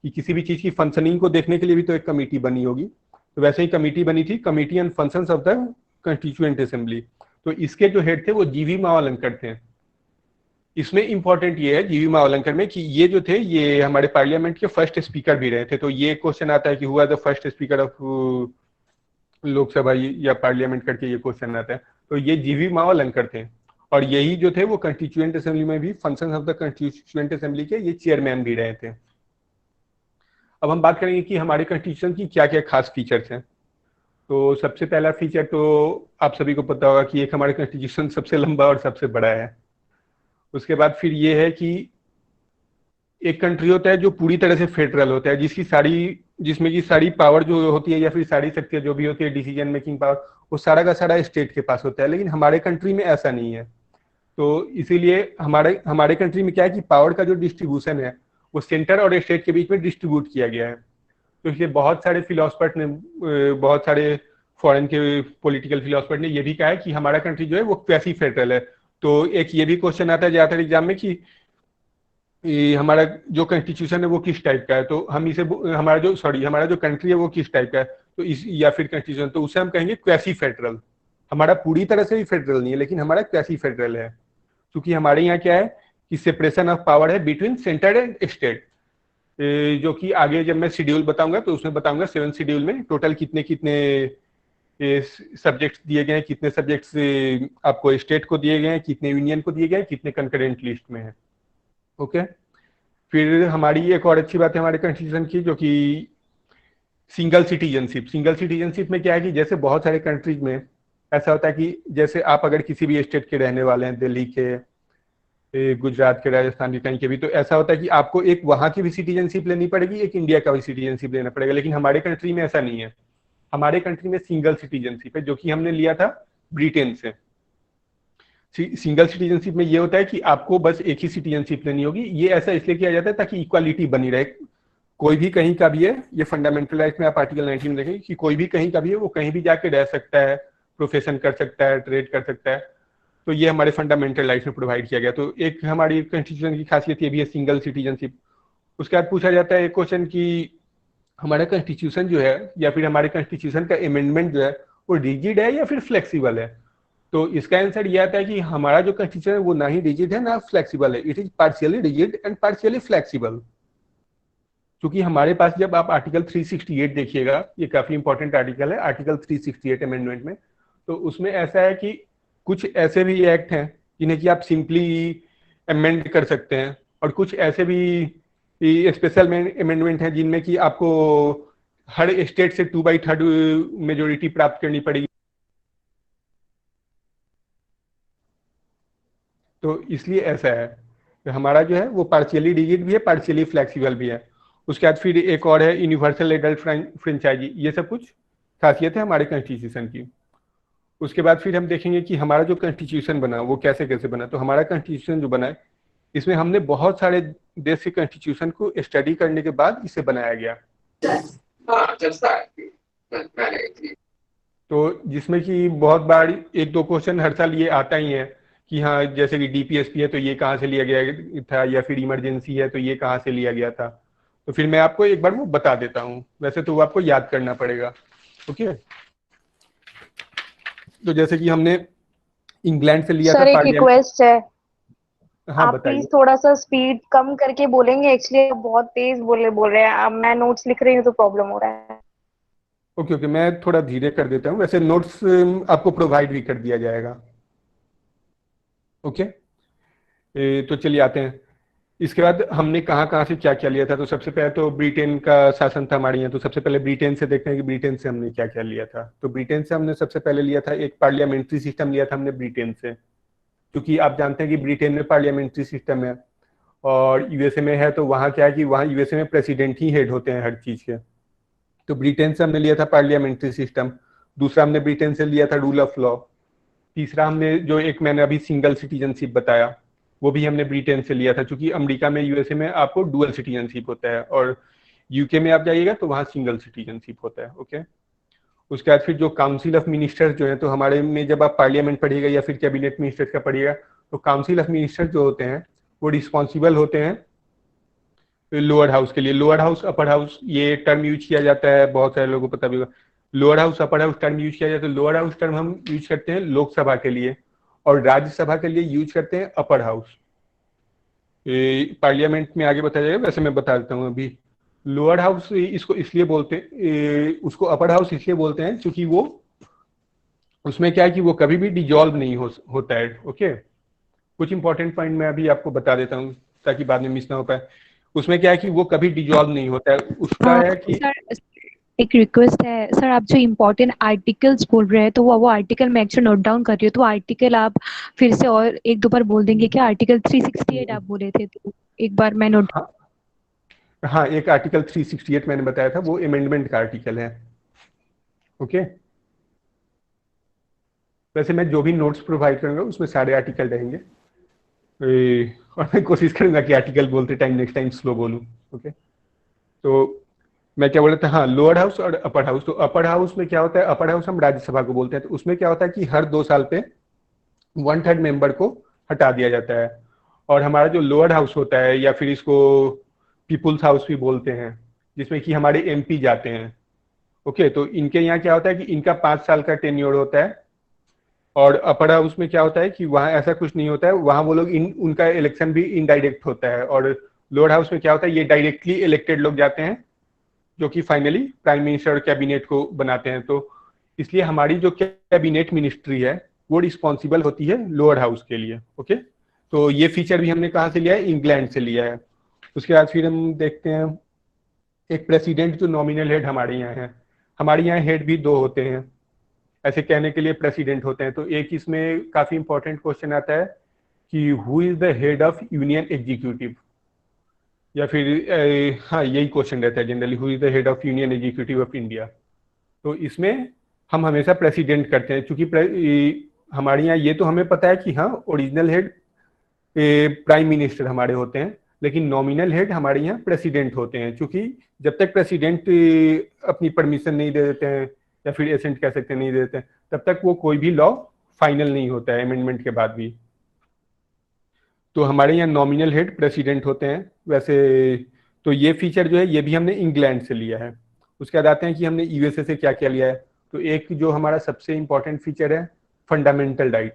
कि किसी भी चीज की फंक्शनिंग को देखने के लिए भी तो एक कमेटी बनी होगी, तो वैसे ही कमेटी बनी थी, committee on functions of the constituent assembly. तो इसके जो हेड थे वो जीवी मावलंकर थे। इसमें इंपॉर्टेंट ये है जीवी मावलंकर में कि ये जो थे ये हमारे पार्लियामेंट के फर्स्ट स्पीकर भी रहे थे। तो ये क्वेश्चन आता है कि हुआ the first speaker of Lok Sabha या पार्लियामेंट करके ये क्वेश्चन आता है। तो ये जीवी मावलंकर थे, और यही जो थे वो कॉन्स्टिट्यूएंट असेंबली में भी, functions of the constituent assembly के ये चेयरमैन भी रहे थे। अब हम बात करेंगे कि हमारे कॉन्स्टिट्यूशन की क्या क्या खास फीचर्स हैं। तो सबसे पहला फीचर तो आप सभी को पता होगा कि एक हमारे कॉन्स्टिट्यूशन सबसे लंबा और सबसे बड़ा है। उसके बाद फिर ये है कि एक कंट्री होता है जो पूरी तरह से फेडरल होता है, जिसमें की सारी पावर जो होती है या फिर सारी शक्तियां जो भी होती है, डिसीजन मेकिंग पावर, वो सारा का सारा स्टेट के पास होता है। लेकिन हमारे कंट्री में ऐसा नहीं है। तो इसीलिए हमारे कंट्री में क्या है कि पावर का जो डिस्ट्रीब्यूशन है वो सेंटर और स्टेट के बीच में डिस्ट्रीब्यूट किया गया है। तो इसलिए बहुत सारे फिलोसफर ने, बहुत सारे फॉरेन के पॉलिटिकल फिलोसफर ने ये भी कहा है कि हमारा कंट्री जो है वो क्वासी फेडरल है। तो एक ये भी क्वेश्चन आता है ज्यादातर एग्जाम में कि हमारा जो कॉन्स्टिट्यूशन है वो किस टाइप का है। तो हम इसे हमारा जो कंट्री है वो किस टाइप का है, तो इस या फिर कॉन्स्टिट्यूशन, तो उसे हम कहेंगे क्वासी फेडरल। हमारा पूरी तरह से भी फेडरल नहीं है, लेकिन हमारा क्वासी फेडरल है, क्योंकि हमारे यहाँ क्या है कि सेपरेशन ऑफ पावर है बिटवीन सेंटर एंड स्टेट, जो कि आगे जब मैं शेड्यूल बताऊंगा तो उसमें बताऊंगा 7 शेड्यूल में टोटल कितने कितने सब्जेक्ट्स दिए गए हैं, कितने सब्जेक्ट्स आपको स्टेट को दिए गए हैं, कितने यूनियन को दिए गए हैं, कितने कंकरेंट लिस्ट में है। ओके। फिर हमारी एक और अच्छी बात है हमारे कॉन्स्टिट्यूशन की, जो कि सिंगल सिटीजनशिप। सिंगल सिटीजनशिप में क्या है कि जैसे बहुत सारे कंट्रीज में ऐसा होता है कि जैसे आप अगर किसी भी स्टेट के रहने वाले हैं, दिल्ली के, गुजरात के, राजस्थान के, कहीं के भी, तो ऐसा होता है कि आपको एक वहां की भी सिटीजनशिप लेनी पड़ेगी, एक इंडिया का भी सिटीजनशिप लेना पड़ेगा। लेकिन हमारे कंट्री में ऐसा नहीं है। हमारे कंट्री में सिंगल सिटीजनशिप है, जो कि हमने लिया था ब्रिटेन से। सिंगल सिटीजनशिप में ये होता है कि आपको बस एक ही सिटीजनशिप लेनी होगी। ये ऐसा इसलिए किया जाता है ताकि इक्वालिटी बनी रहे। कोई भी कहीं का भी है, ये फंडामेंटल राइट में आप आर्टिकल 19 में देखेंगे कि कोई भी कहीं का भी है, वो कहीं भी जाके रह सकता है, प्रोफेशन कर सकता है, ट्रेड कर सकता है। तो ये हमारे फंडामेंटल राइट्स में प्रोवाइड किया गया। तो एक हमारी कॉन्स्टिट्यूशन की खासियत ये भी है, सिंगल सिटीजनशिप। उसके बाद पूछा जाता है एक क्वेश्चन कि हमारा कॉन्स्टिट्यूशन जो है या फिर हमारे कॉन्स्टिट्यूशन का अमेंडमेंट जो है वो रिजिड है या फिर फ्लेक्सिबल है। तो इसका आंसर ये आता है कि हमारा जो कॉन्स्टिट्यूशन है वो ना ही रिजिड है ना फ्लेक्सिबल है, it is partially rigid and partially flexible. क्योंकि हमारे पास जब आप आर्टिकल 368 देखिएगा, ये काफी इंपॉर्टेंट आर्टिकल है, आर्टिकल 368 अमेंडमेंट में, तो उसमें ऐसा है कि कुछ ऐसे भी एक्ट हैं जिन्हें कि आप सिंपली अमेंड कर सकते हैं, और कुछ ऐसे भी स्पेशल अमेंडमेंट हैं जिनमें कि आपको हर स्टेट से 2/3 मेजोरिटी प्राप्त करनी पड़ेगी। तो इसलिए ऐसा है कि हमारा जो है वो पार्शियली रिजिड भी है, पार्शियली फ्लेक्सिबल भी है। उसके बाद फिर एक और है यूनिवर्सल एडल्ट फ्रेंचाइजी। ये सब कुछ खासियत है हमारे कॉन्स्टिट्यूशन की। उसके बाद फिर हम देखेंगे कि हमारा जो कॉन्स्टिट्यूशन बना वो कैसे कैसे बना। तो हमारा कॉन्स्टिट्यूशन जो बना है, इसमें हमने बहुत सारे देश के कॉन्स्टिट्यूशन को स्टडी करने के बाद इसे बनाया गया। तो जिसमें कि बहुत बार एक दो क्वेश्चन हर साल ये आता ही है कि हाँ, जैसे कि डीपीएसपी है तो ये कहाँ से लिया गया था, या फिर इमरजेंसी है तो ये कहाँ से लिया गया था। तो फिर मैं आपको एक बार वो बता देता हूँ, वैसे तो वो आपको याद करना पड़ेगा। ओके। तो जैसे कि हमने इंग्लैंड से लिया था सर, एक रिक्वेस्ट है, हाँ आप बताइए। प्लीज थोड़ा सा स्पीड कम करके बोलेंगे। एक्चुअली आप बहुत तेज बोल रहे हैं। अब मैं नोट्स लिख रही हूँ तो प्रॉब्लम हो रहा है। ओके ओके, मैं थोड़ा धीरे कर देता हूँ। वैसे नोट्स आपको प्रोवाइड भी कर दिया जाएगा। ओके। तो चलिए आते हैं। इसके बाद हमने कहाँ कहाँ से क्या क्या लिया था। तो सबसे पहले तो ब्रिटेन का शासन था हमारे यहाँ। तो सबसे पहले ब्रिटेन से देखते हैं कि ब्रिटेन से हमने क्या क्या लिया था। तो ब्रिटेन से हमने सबसे पहले लिया था एक पार्लियामेंट्री सिस्टम लिया था हमने ब्रिटेन से, क्योंकि आप जानते हैं कि ब्रिटेन में पार्लियामेंट्री सिस्टम है और यूएसए में है। तो वहाँ क्या है कि वहाँ यूएसए में प्रेसिडेंट ही हेड होते हैं हर चीज के। तो ब्रिटेन से हमने लिया था पार्लियामेंट्री सिस्टम। दूसरा हमने ब्रिटेन से लिया था रूल ऑफ लॉ। तीसरा हमने जो एक मैंने अभी सिंगल सिटीजनशिप बताया वो भी हमने ब्रिटेन से लिया था, क्योंकि अमेरिका में यूएसए में आपको डुअल सिटीजनशिप होता है और यूके में आप जाइएगा तो वहाँ सिंगल सिटीजनशिप होता है। ओके। उसके बाद फिर जो काउंसिल ऑफ मिनिस्टर्स जो है, तो हमारे में जब आप पार्लियामेंट पढ़िएगा या फिर कैबिनेट मिनिस्टर्स का पढ़िएगा तो काउंसिल ऑफ मिनिस्टर्स जो होते हैं वो रिस्पॉन्सिबल होते हैं लोअर हाउस के लिए। लोअर हाउस अपर हाउस ये टर्म यूज किया जाता है, बहुत सारे लोगों को पता भी होगा। Lower house upper house term use किया जाता है। लोअर हाउस टर्म हम यूज करते हैं लोकसभा के लिए और राज्यसभा के लिए यूज करते हैं अपर हाउस। पार्लियामेंट में आगे बताया जाएगा, वैसे मैं बता देता हूँ अभी। लोअर हाउस इसको इसलिए बोलते हैं, उसको अपर हाउस इसलिए बोलते हैं क्योंकि वो उसमें क्या है कि वो कभी भी डिजॉल्व नहीं होता है। ओके। कुछ इंपॉर्टेंट पॉइंट मैं अभी आपको बता देता हूँ ताकि बाद में मिस ना हो पाए। उसमें क्या है कि वो कभी डिजॉल्व नहीं होता है। उसका है कि सर एक रिक्वेस्ट है सर, आप जो इम्पोर्टेंट आर्टिकल्स बोल रहे हैं तो वो आर्टिकल मैं एक्चुअली नोट डाउन कर रही हूँ, तो आर्टिकल आप फिर से और एक दो बार बोल देंगे क्या? आर्टिकल 368 आप बोले थे, तो एक बार मैं नोट। हाँ, एक आर्टिकल 368 मैंने बताया था, वो अमेंडमेंट का आर्टिकल है। ओके। वैसे मैं जो भी नोट्स प्रोवाइड करूंगा उसमें सारे आर्टिकल रहेंगे और मैं कोशिश करूंगा कि आर्टिकल बोलते टाइम नेक्स्ट टाइम स्लो बोलूं। ओके। तो मैं क्या बोल रहा था, हाँ, लोअर हाउस और अपर हाउस। तो अपर हाउस में क्या होता है, अपर हाउस हम राज्यसभा को बोलते हैं। तो उसमें क्या होता है कि हर 2 साल पे 1/3 मेंबर को हटा दिया जाता है। और हमारा जो लोअर हाउस होता है या फिर इसको पीपुल्स हाउस भी बोलते हैं, जिसमें कि हमारे एमपी जाते हैं। ओके। तो इनके यहाँ क्या होता है कि इनका 5 साल का टेन्योर होता है। और अपर हाउस में क्या होता है कि वहाँ ऐसा कुछ नहीं होता है, वहाँ वो लोग उनका इलेक्शन भी इनडायरेक्ट होता है। और लोअर हाउस में क्या होता है, ये डायरेक्टली इलेक्टेड लोग जाते हैं जो कि फाइनली प्राइम मिनिस्टर और कैबिनेट को बनाते हैं। तो इसलिए हमारी जो कैबिनेट मिनिस्ट्री है वो रिस्पॉन्सिबल होती है लोअर हाउस के लिए। ओके। तो ये फीचर भी हमने कहाँ से लिया है, इंग्लैंड से लिया है। उसके बाद फिर हम देखते हैं एक प्रेसिडेंट जो नॉमिनल हेड हमारे यहाँ है। हमारे यहाँ हेड भी 2 होते हैं, ऐसे कहने के लिए प्रेसिडेंट होते हैं। तो एक इसमें काफी इंपॉर्टेंट क्वेश्चन आता है कि who is the head of union executive, या फिर हाँ, यही क्वेश्चन रहता है generally, who is the head of union executive of India. तो इसमें हम हमेशा प्रेसिडेंट करते हैं, क्योंकि हमारे यहाँ ये तो हमें पता है कि हाँ, ओरिजिनल हेड प्राइम मिनिस्टर हमारे होते हैं, लेकिन नॉमिनल हेड हमारे यहाँ प्रेसिडेंट होते हैं। क्योंकि जब तक प्रेसिडेंट अपनी परमिशन नहीं दे देते हैं या फिर एसेंट कह सकते हैं नहीं दे देते हैं, तब तक वो कोई भी लॉ फाइनल नहीं होता है अमेंडमेंट के बाद भी। तो हमारे यहाँ नॉमिनल हेड प्रेसिडेंट होते हैं वैसे। तो ये फीचर जो है ये भी हमने इंग्लैंड से लिया है। उसके बाद आते हैं कि हमने यूएसए से क्या क्या लिया है। तो एक जो हमारा सबसे इंपॉर्टेंट फीचर है फंडामेंटल राइट।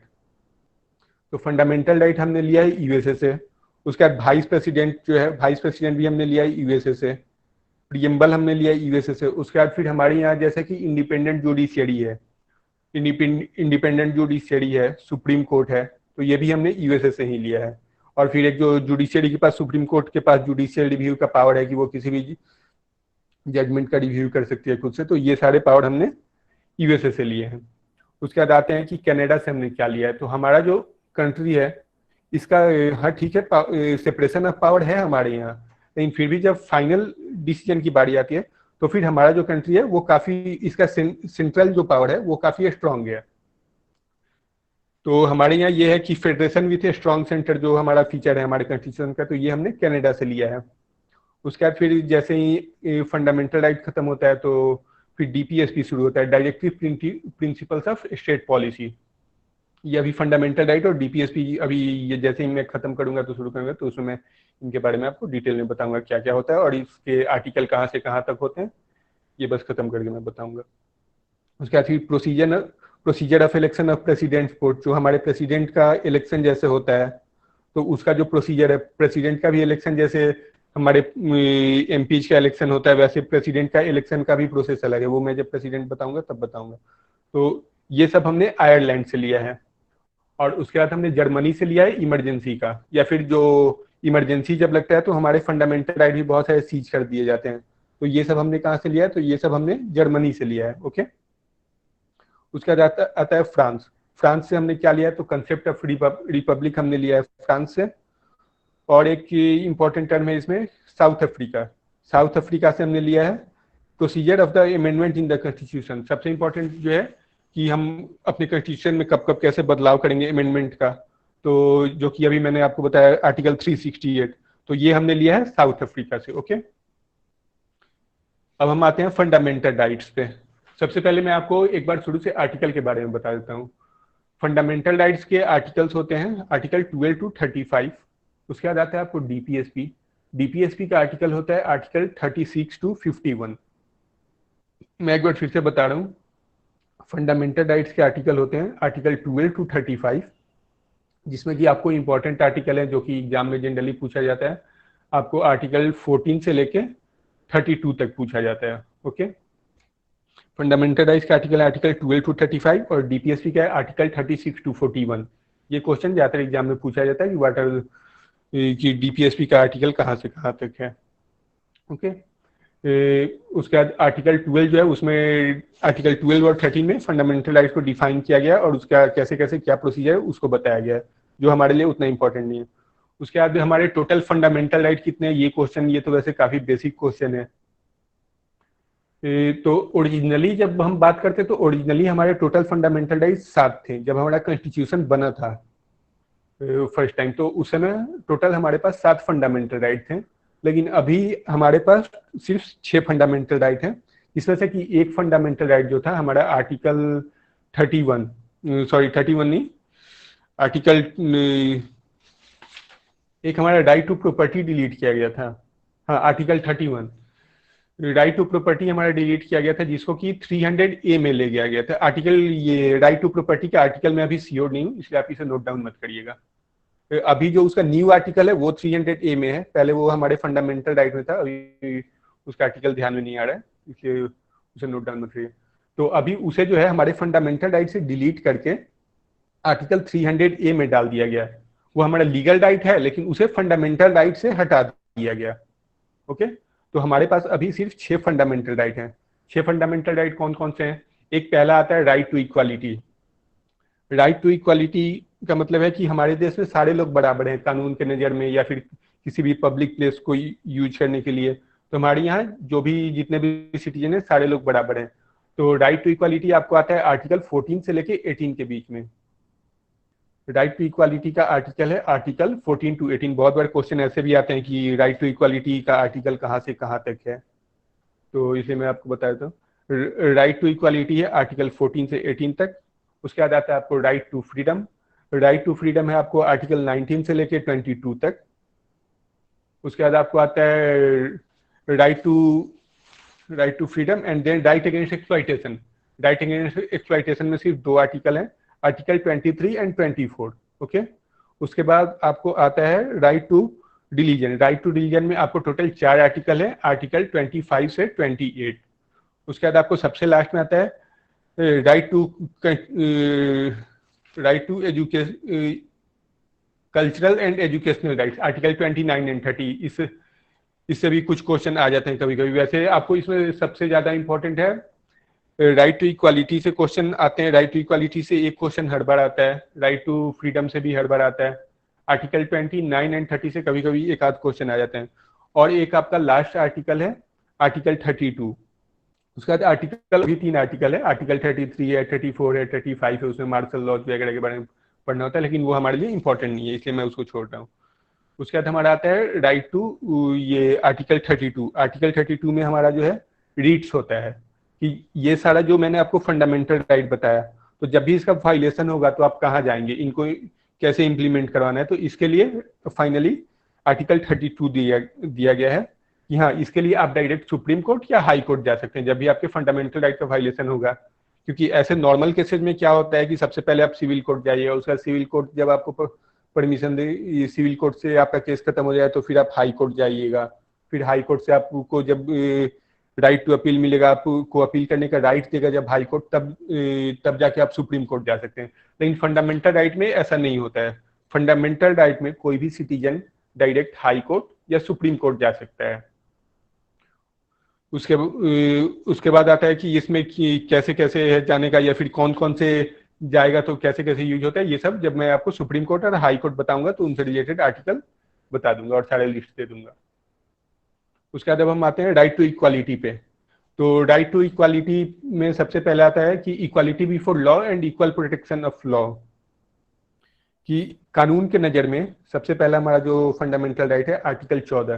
तो फंडामेंटल राइट हमने लिया है यूएसए से। उसके बाद वाइस प्रेसिडेंट जो है, वाइस प्रेसिडेंट भी हमने लिया है यूएसए से। प्रियम्बल हमने लिया है यूएसए से। उसके बाद फिर हमारे यहाँ जैसे कि इंडिपेंडेंट जुडिशियरी है, इंडिपेंडेंट जुडिशियरी है, सुप्रीम कोर्ट है, तो ये भी हमने यूएसए से ही लिया है। और फिर एक जो जुडिशियरी के पास, सुप्रीम कोर्ट के पास जुडिशियल रिव्यू का पावर है कि वो किसी भी जजमेंट का रिव्यू कर सकती है खुद से, तो ये सारे पावर हमने यूएसए से लिए हैं। उसके बाद आते हैं कि कनाडा से हमने क्या लिया है। तो हमारा जो कंट्री है इसका, हाँ ठीक है, सेपरेशन ऑफ पावर है हमारे यहाँ, लेकिन फिर भी जब फाइनल डिसीजन की बारी आती है तो फिर हमारा जो कंट्री है वो काफी, इसका सेंट्रल जो पावर है वो काफी स्ट्रांग है। तो हमारे यहाँ ये है कि federation with a strong centre जो हमारा फीचर है हमारे कॉन्स्टिट्यूशन का, तो ये हमने कनाडा से लिया है। उसके बाद फिर जैसे ही फंडामेंटल राइट खत्म होता है तो फिर डीपीएसपी शुरू होता है, directive principles of state policy. ये अभी फंडामेंटल राइट और डीपीएसपी अभी ये जैसे ही मैं खत्म करूंगा तो शुरू करूंगा, तो उसमें मैं इनके बारे में आपको डिटेल में बताऊंगा क्या क्या होता है और इसके आर्टिकल कहाँ से कहाँ तक होते हैं, ये बस खत्म करके मैं बताऊंगा। उसके बाद फिर procedure of election of president court, जो हमारे प्रेसिडेंट का इलेक्शन जैसे होता है तो उसका जो प्रोसीजर है, प्रेसिडेंट का भी इलेक्शन जैसे हमारे एमपीज का इलेक्शन होता है वैसे प्रेसिडेंट का इलेक्शन का भी प्रोसेस अलग है, वो मैं जब प्रेसिडेंट बताऊंगा तब बताऊंगा। तो ये सब हमने आयरलैंड से लिया है। और उसके बाद हमने जर्मनी से लिया है इमरजेंसी का, या फिर जो इमरजेंसी जब लगता है तो हमारे फंडामेंटल राइट भी बहुत सारे सीज कर दिए जाते हैं। तो ये सब हमने कहाँ से लिया है, तो ये सब हमने जर्मनी से लिया है। ओके, उसके बाद आता है फ्रांस। फ्रांस से हमने क्या लिया है, तो कंसेप्ट ऑफ रिपब्लिक हमने लिया है फ्रांस से। और एक इंपॉर्टेंट टर्म है इसमें साउथ अफ्रीका। साउथ अफ्रीका से हमने लिया है procedure of the amendment in the constitution. सबसे इंपॉर्टेंट जो है कि हम अपने कॉन्स्टिट्यूशन में कब कब कैसे बदलाव करेंगे अमेंडमेंट का, तो जो कि अभी मैंने आपको बताया आर्टिकल 368, तो ये हमने लिया है साउथ अफ्रीका से। ओके, अब हम आते हैं फंडामेंटल राइट्स पे। सबसे पहले मैं आपको एक बार शुरू से आर्टिकल के बारे में बता देता हूँ। फंडामेंटल राइट्स के आर्टिकल्स होते हैं आर्टिकल 12 to 35। उसके बाद आता है आपको डीपीएसपी। डीपीएसपी का आर्टिकल होता है आर्टिकल 36 to 51। मैं एक बार फिर से बता रहा हूँ, फंडामेंटल राइट्स के आर्टिकल होते हैं आर्टिकल 12 to 35, जिसमें कि आपको इंपॉर्टेंट आर्टिकल है जो कि एग्जाम में जनरली पूछा जाता है। आपको आर्टिकल 14 से लेके 32 तक पूछा जाता है। ओके, फंडामेंटल राइट्स का आर्टिकल है आर्टिकल 12 to 35 और डीपीएसपी का है आर्टिकल 36 to 41। ये क्वेश्चन ज्यादातर एग्जाम में पूछा जाता है कि व्हाट आर कि डीपीएसपी का आर्टिकल कहाँ से कहाँ तक है। ओके, उसके बाद आर्टिकल 12 जो है उसमें आर्टिकल 12 और 13 में फंडामेंटल राइट्स को डिफाइन किया गया और उसका कैसे कैसे क्या प्रोसीजर है उसको बताया गया है, जो हमारे लिए उतना इंपॉर्टेंट नहीं है। उसके बाद हमारे टोटल फंडामेंटल राइट कितने हैं, ये क्वेश्चन ये तो वैसे काफी बेसिक क्वेश्चन है। तो ओरिजिनली जब हम बात करते तो ओरिजिनली हमारे टोटल फंडामेंटल राइट्स 7 थे जब हमारा कॉन्स्टिट्यूशन बना था फर्स्ट टाइम। तो उस समय टोटल हमारे पास 7 फंडामेंटल राइट थे, लेकिन अभी हमारे पास सिर्फ 6 फंडामेंटल राइट हैं। इसमें से कि एक फंडामेंटल राइट जो था हमारा आर्टिकल 31 नहीं, आर्टिकल एक हमारा राइट टू प्रॉपर्टी डिलीट किया गया था। हाँ, आर्टिकल 31 राइट टू प्रॉपर्टी हमारा डिलीट किया गया था, जिसको कि 300A में ले गया था। आर्टिकल ये राइट टू प्रॉपर्टी का आर्टिकल में अभी श्योर नहीं हूँ, इसलिए आप इसे नोट डाउन मत करिएगा। अभी जो उसका न्यू आर्टिकल है वो 300A में है, पहले वो हमारे फंडामेंटल राइट में था, अभी उसका आर्टिकल ध्यान में नहीं आ रहा है, इसलिए उसे नोट डाउन मत करिए। तो अभी उसे जो है हमारे फंडामेंटल राइट से डिलीट करके आर्टिकल 300A में डाल दिया गया है। वो हमारा लीगल राइट है लेकिन उसे फंडामेंटल राइट से हटा दिया गया। ओके, तो हमारे पास अभी सिर्फ 6 फंडामेंटल राइट हैं। 6 फंडामेंटल राइट कौन कौन से हैं? एक पहला आता है right to equality. Right to equality का मतलब है कि हमारे देश में सारे लोग बराबर हैं कानून के नज़र में या फिर किसी भी पब्लिक प्लेस को यूज करने के लिए। तो हमारे यहाँ जो भी जितने भी सिटीजन हैं सारे लोग बराबर हैं। तो राइट टू इक्वालिटी आपको आता है आर्टिकल 14 से लेके 18 के बीच में। राइट टू इक्वालिटी का आर्टिकल है आर्टिकल 14 to 18। बहुत बार क्वेश्चन ऐसे भी आते हैं कि राइट टू इक्वालिटी का आर्टिकल कहाँ से कहाँ तक है, तो इसे मैं आपको बता देता हूँ। राइट टू इक्वालिटी है आर्टिकल 14 से 18 तक। उसके बाद आता है आपको right to freedom. Right to freedom है आपको आर्टिकल 19 से लेके 22 तक। उसके बाद आपको आता है right to freedom and then right against exploitation. Right against exploitation में सिर्फ 2 आर्टिकल हैं, आर्टिकल 23 एंड 24। ओके, उसके बाद आपको आता है right to religion. Right to religion में आपको टोटल 4 आर्टिकल है, आर्टिकल 25 से 28। उसके बाद आपको सबसे लास्ट में आता है right to education cultural and educational rights, article 29 and 30। इससे भी कुछ क्वेश्चन आ जाते हैं कभी कभी। वैसे आपको इसमें सबसे ज्यादा इंपॉर्टेंट है राइट टू इक्वालिटी से क्वेश्चन आते हैं। राइट टू इक्वालिटी से एक क्वेश्चन हर बार आता है, राइट टू फ्रीडम से भी हर बार आता है, आर्टिकल 29 एंड 30 से कभी कभी एक आध क्वेश्चन आ जाते हैं। और एक आपका लास्ट आर्टिकल है आर्टिकल 32। उसके बाद आर्टिकल भी 3 आर्टिकल है, आर्टिकल 33 है, 34 है, 35 है। उसमें मार्शल लॉज वगैरह के बारे में पढ़ना होता है, लेकिन वो हमारे लिए इंपॉर्टेंट नहीं है, इसलिए मैं उसको छोड़ रहा हूँ। उसके बाद हमारा आता है राइट टू ये आर्टिकल 32। आर्टिकल 32 में हमारा जो है रीट्स होता है कि ये सारा जो मैंने आपको फंडामेंटल राइट बताया, तो जब भी इसका वायलेशन होगा तो आप कहाँ जाएंगे, इनको कैसे इंप्लीमेंट करवाना है। तो इसके लिए फाइनली आर्टिकल 32 दिया गया है कि हाँ, इसके लिए आप डायरेक्ट सुप्रीम कोर्ट या हाई कोर्ट जा सकते हैं जब भी आपके फंडामेंटल राइट का वायलेशन होगा। क्योंकि ऐसे नॉर्मल केसेज में क्या होता है कि सबसे पहले आप सिविल कोर्ट जाइए, उसका सिविल कोर्ट जब आपको परमिशन दे, सिविल कोर्ट से आपका केस खत्म हो जाए तो फिर आप हाई कोर्ट जाइएगा, फिर हाई कोर्ट से आपको जब राइट टू अपील मिलेगा, आपको अपील करने का राइट देगा जब हाई कोर्ट, तब जाके आप सुप्रीम कोर्ट जा सकते हैं। लेकिन फंडामेंटल राइट में ऐसा नहीं होता है। फंडामेंटल राइट में कोई भी सिटीजन डायरेक्ट हाई कोर्ट या सुप्रीम कोर्ट जा सकता है। उसके बाद आता है कि इसमें कैसे कैसे है जाने का, या फिर कौन कौन से जाएगा तो कैसे कैसे यूज होता है, ये सब जब मैं आपको सुप्रीम कोर्ट और हाई कोर्ट बताऊंगा तो उनसे रिलेटेड आर्टिकल बता दूंगा और सारे लिस्ट दे दूंगा। उसके बाद अब हम आते हैं राइट टू इक्वालिटी पे। तो राइट टू इक्वालिटी में सबसे पहले आता है कि equality before law and equal protection of law, कि कानून के नजर में सबसे पहला हमारा जो फंडामेंटल राइट है आर्टिकल 14,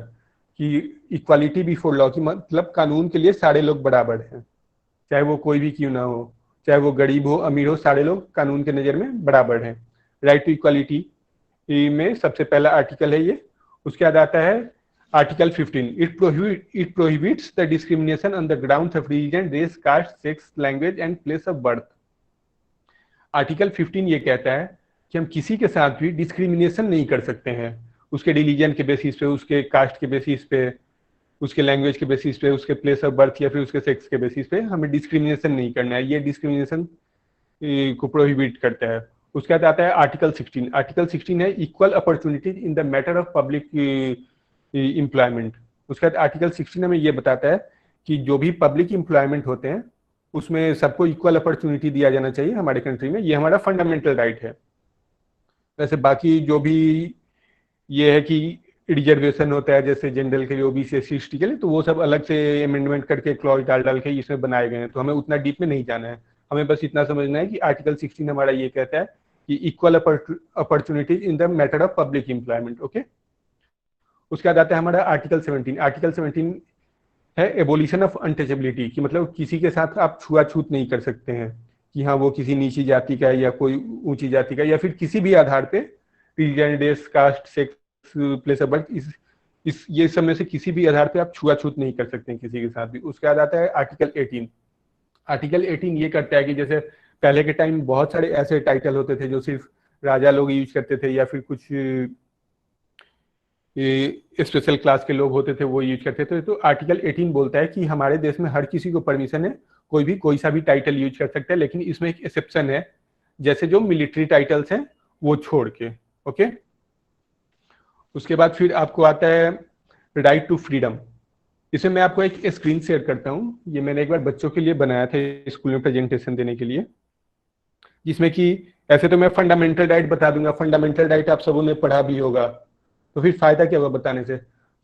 कि इक्वालिटी बिफोर लॉ, की मतलब कानून के लिए सारे लोग बराबर हैं, चाहे वो कोई भी क्यों ना हो, चाहे वो गरीब हो अमीर हो, सारे लोग कानून के नजर में बराबर हैं। राइट टू इक्वालिटी में सबसे पहला आर्टिकल है ये। उसके बाद आता है article 15, it prohibits the discrimination on the grounds of religion, race, caste, sex, language and place of birth. Article 15 ये कहता है कि हम किसी के साथ भी डिस्क्रिमिनेशन नहीं कर सकते हैं उसके रिलीजन के बेसिस पे, उसके कास्ट के बेसिस पे, उसके लैंग्वेज के बेसिस पे, उसके प्लेस ऑफ बर्थ या फिर उसके सेक्स के बेसिस पे हमें डिस्क्रिमिनेशन नहीं करना है। ये डिस्क्रिमिनेशन को प्रोहिबिट करता है। उसके बाद आता है आर्टिकल 16। आर्टिकल 16 है equal opportunities in the matter of public employment. उसके बाद आर्टिकल 16 में ये बताता है कि जो भी पब्लिक एम्प्लॉयमेंट होते हैं उसमें सबको इक्वल अपॉर्चुनिटी दिया जाना चाहिए हमारे कंट्री में। ये हमारा फंडामेंटल राइट है। वैसे बाकी जो भी ये है कि रिजर्वेशन होता है जैसे जनरल के लिए, ओबीसी, एससी, एसटी के लिए, तो वो सब अलग से अमेंडमेंट करके क्लॉज डाल के इसमें बनाए गए हैं, तो हमें उतना डीप में नहीं जाना है। हमें बस इतना समझना है कि आर्टिकल 16 हमारा ये कहता है कि equal opportunities in the matter of public employment. Okay. उसके बाद आता है हमारा आर्टिकल 17। आर्टिकल 17 है एबोलिशन ऑफ अनटचेबिलिटी, कि मतलब किसी के साथ आप छुआछूत नहीं कर सकते हैं कि हाँ वो किसी नीची जाति का है या कोई ऊंची जाति का, या फिर किसी भी आधार पे, religion, race, caste, sex, place of birth, इस ये सब में से किसी भी आधार पे आप छुआछूत नहीं कर सकते हैं किसी के साथ भी। उसके बाद आता है आर्टिकल 18। आर्टिकल 18 ये करता है कि जैसे पहले के टाइम बहुत सारे ऐसे टाइटल होते थे जो सिर्फ राजा लोग यूज करते थे या फिर कुछ स्पेशल क्लास के लोग होते थे वो यूज करते थे, तो आर्टिकल 18 बोलता है कि हमारे देश में हर किसी को परमिशन है, कोई भी कोई सा भी टाइटल यूज कर सकता है, लेकिन इसमें एक एक्सेप्शन है, जैसे जो मिलिट्री टाइटल्स हैं वो छोड़ के। ओके। उसके बाद फिर आपको आता है राइट टू फ्रीडम। इसमें मैं आपको एक स्क्रीन शेयर करता हूँ, ये मैंने एक बार बच्चों के लिए बनाया था स्कूल में प्रेजेंटेशन देने के लिए, जिसमें कि ऐसे तो मैं फंडामेंटल राइट बता दूंगा, फंडामेंटल राइट आप सबों ने पढ़ा भी होगा, तो फिर फायदा क्या होगा बताने से।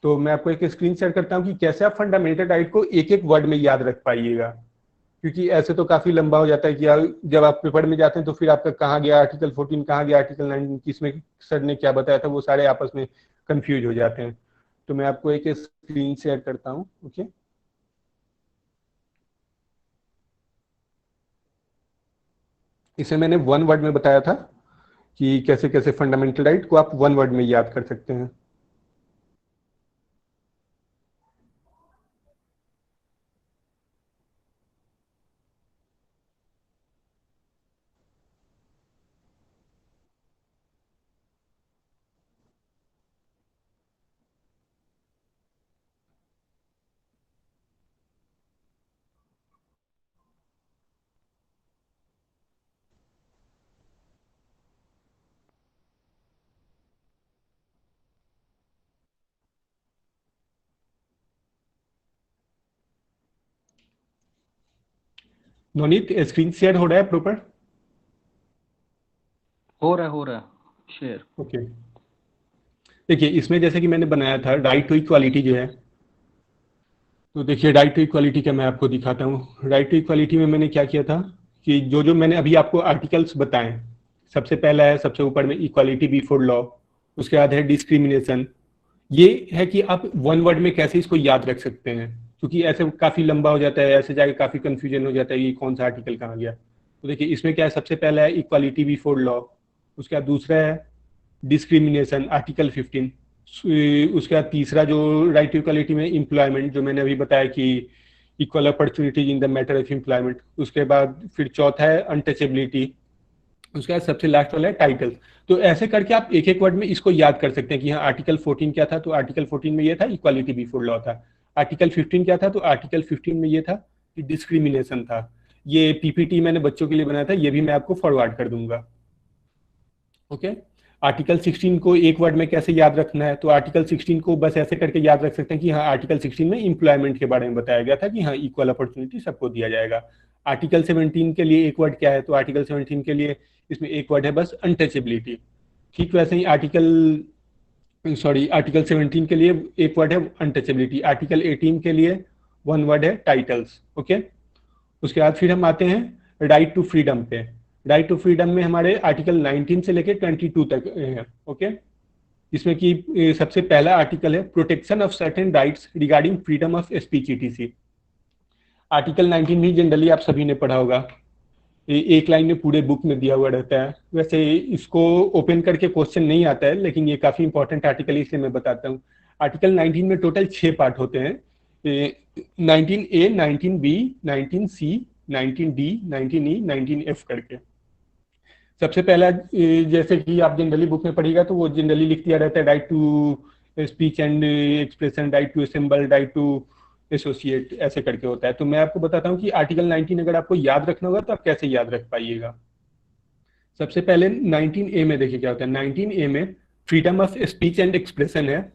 तो मैं आपको एक स्क्रीन शेयर करता हूँ कि कैसे आप फंडामेंटल राइट को एक एक वर्ड में याद रख पाइएगा, क्योंकि ऐसे तो काफी लंबा हो जाता है कि जब आप पेपर में जाते हैं तो फिर आपका कहाँ गया आर्टिकल 14, कहाँ गया आर्टिकल 19, किसमें सर ने क्या बताया था, वो सारे आपस में कंफ्यूज हो जाते हैं। तो मैं आपको एक स्क्रीन शेयर करता हूँ। ओके। इसे मैंने वन वर्ड में बताया था कि कैसे कैसे फंडामेंटल राइट को आप वन वर्ड में याद कर सकते हैं। नोनीत, स्क्रीन शेयर हो रहा है प्रॉपर? हो रहा है शेयर। ओके। देखिए इसमें जैसे कि मैंने बनाया था राइट टू इक्वालिटी जो है, तो देखिए राइट टू इक्वालिटी का मैं आपको दिखाता हूँ। राइट टू इक्वालिटी में मैंने क्या किया था कि जो मैंने अभी आपको आर्टिकल्स बताए, सबसे पहला है सबसे ऊपर में इक्वालिटी बिफोर लॉ, उसके बाद है डिस्क्रिमिनेशन। ये है कि आप वन वर्ड में कैसे इसको याद रख सकते हैं, क्योंकि ऐसे काफी लंबा हो जाता है, ऐसे जाके काफी कंफ्यूजन हो जाता है कि कौन सा आर्टिकल कहाँ गया। तो देखिए इसमें क्या है, सबसे पहला है इक्वालिटी बिफोर लॉ, उसके बाद दूसरा है डिस्क्रिमिनेशन आर्टिकल 15, उसके बाद तीसरा जो राइट टू इक्वालिटी में एम्प्लॉयमेंट जो मैंने अभी बताया कि equal opportunities in the matter of employment, उसके बाद फिर चौथा है अनटचेबिलिटी, उसके बाद सबसे लास्ट वाला है टाइटल। तो ऐसे करके आप एक एक वर्ड में इसको याद कर सकते हैं कि हाँ आर्टिकल 14 क्या था, तो आर्टिकल 14 में ये था इक्वालिटी बिफोर लॉ था, आर्टिकल 15 क्या था? तो आर्टिकल 15 में ये था कि डिस्क्रिमिनेशन था। ये पीपीटी मैंने बच्चों के लिए बनाया था, ये भी मैं आपको फॉरवर्ड कर दूंगा। ओके। आर्टिकल 16 को एक वर्ड में कैसे याद रखना है? तो आर्टिकल 16 को बस ऐसे करके याद रख सकते हैं कि हाँ, आर्टिकल 16 में इंप्लॉयमेंट के बारे में बताया गया था कि हाँ, इक्वल अपॉर्चुनिटी सबको दिया जाएगा। आर्टिकल 17 के लिए एक वर्ड क्या है? तो आर्टिकल 17 के लिए इसमें एक वर्ड है बस, अनटचेबिलिटी। ठीक वैसे ही आर्टिकल 17 के लिए एक वर्ड है अनटचेबिलिटी। आर्टिकल 18 के लिए वन वर्ड है टाइटल्स। ओके। उसके बाद फिर हम आते हैं राइट टू फ्रीडम पे। राइट टू फ्रीडम में हमारे आर्टिकल 19 से लेकर 22 तक है। ओके। जिसमें कि सबसे पहला आर्टिकल है protection of certain rights regarding freedom of speech etc. Article 19 भी जनरली आप सभी ने पढ़ा होगा, एक लाइन में पूरे बुक में दिया हुआ रहता है। वैसे इसको ओपन करके क्वेश्चन नहीं आता है, लेकिन ये काफी इंपॉर्टेंट आर्टिकल है, इसलिए मैं बताता हूँ। आर्टिकल 19 में टोटल 6 पार्ट होते हैं, 19A, 19B, 19C, 19D, 19E, 19F करके। सबसे पहला जैसे कि आप जनरली बुक में पढ़िएगा तो वो जनरली लिख दिया रहता है right to speech and expression, right to assemble, right to associate, ऐसे करके होता है। तो मैं आपको बताता हूँ कि आर्टिकल 19 अगर आपको याद रखना होगा तो आप कैसे याद रख पाइएगा। सबसे पहले 19A में देखिए क्या होता है। 19A में freedom of speech and expression है।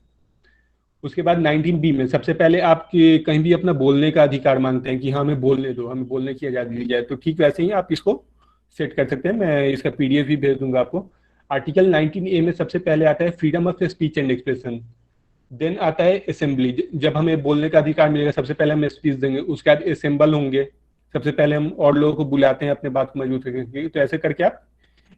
उसके बाद 19B में सबसे पहले आप कहीं भी अपना बोलने का अधिकार मांगते हैं कि हाँ, हमें बोलने दो, हमें बोलने की आजादी दी जाए। तो ठीक वैसे ही आप इसको सेट कर सकते हैं, मैं इसका पीडीएफ भी भेज दूंगा आपको। आर्टिकल 19A में सबसे पहले आता है freedom of speech and expression. Then आता है असेंबली, जब हमें बोलने का अधिकार मिलेगा सबसे पहले हम स्पीच देंगे। उसके बाद असेंबल होंगे, सबसे पहले हम और लोगों को बुलाते हैं अपने बात को मजबूत रखने के लिए। तो ऐसे करके आप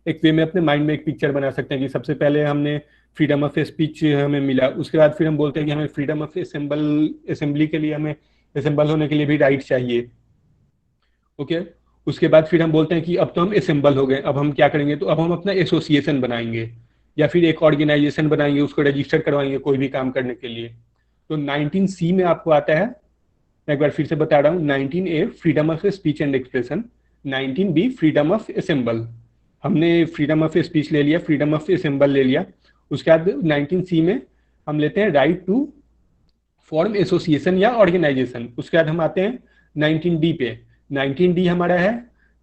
एक वे में अपने माइंड में एक पिक्चर बना सकते हैं कि सबसे पहले हमने फ्रीडम ऑफ स्पीच हमें मिला, उसके बाद फिर हम बोलते हैं कि हमें फ्रीडम ऑफ असेंबली के लिए, हमें असेंबल होने के लिए भी राइट चाहिए। ओके। उसके बाद फिर हम बोलते हैं कि अब तो हम असेंबल हो गए, अब हम क्या करेंगे? तो अब हम अपना एसोसिएशन बनाएंगे या फिर एक ऑर्गेनाइजेशन बनाएंगे, उसको रजिस्टर करवाएंगे कोई भी काम करने के लिए। तो 19C में आपको आता है, मैं एक बार फिर से बता रहा हूँ, 19A freedom of speech and expression, 19B freedom of assemble. हमने फ्रीडम ऑफ स्पीच ले लिया, फ्रीडम ऑफ असेंबल ले लिया। उसके बाद 19C में हम लेते हैं राइट टू फॉर्म एसोसिएशन या ऑर्गेनाइजेशन। उसके बाद हम आते हैं 19D पे। 19D हमारा है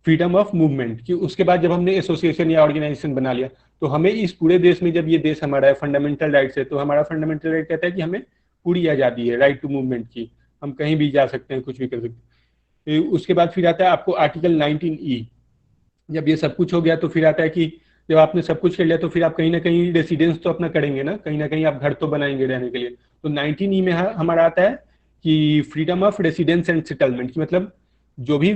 फ्रीडम ऑफ मूवमेंट, कि उसके बाद जब हमने एसोसिएशन या ऑर्गेनाइजेशन बना लिया तो हमें इस पूरे देश में, जब ये देश हमारा है फंडामेंटल राइट है, तो हमारा फंडामेंटल राइट कहता है कि हमें पूरी आज़ादी है राइट टू मूवमेंट की, हम कहीं भी जा सकते हैं, कुछ भी कर सकते हैं। उसके बाद फिर आता है आपको आर्टिकल 19E। जब ये सब कुछ हो गया तो फिर आता है कि जब आपने सब कुछ कर लिया तो फिर आप कहीं ना कहीं रेसिडेंस तो अपना करेंगे ना, कहीं ना कहीं आप घर तो बनाएंगे रहने के लिए। तो 19E में हमारा आता है कि freedom of residence and settlement, की मतलब जो भी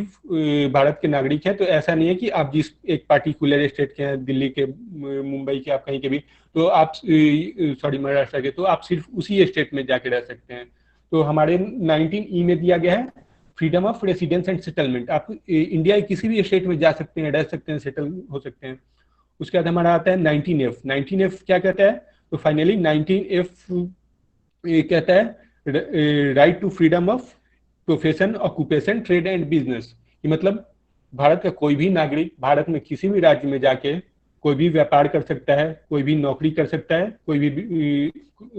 भारत के नागरिक हैं, तो ऐसा नहीं है कि आप जिस एक पार्टिकुलर स्टेट के हैं, दिल्ली के, मुंबई के, आप कहीं के भी, तो आप महाराष्ट्र के, तो आप सिर्फ उसी स्टेट में जाके रह सकते हैं। तो हमारे 19E में दिया गया है freedom of residence and settlement, आप इंडिया के किसी भी स्टेट में जा सकते हैं, रह सकते हैं, सेटल हो सकते हैं। उसके बाद हमारा आता है 19F। 19F क्या कहता है? तो फाइनली 19F कहता है right to freedom of profession, occupation, trade and business, कि मतलब भारत का कोई भी नागरिक भारत में किसी भी राज्य में जाके कोई भी व्यापार कर सकता है, कोई भी नौकरी कर सकता है, कोई भी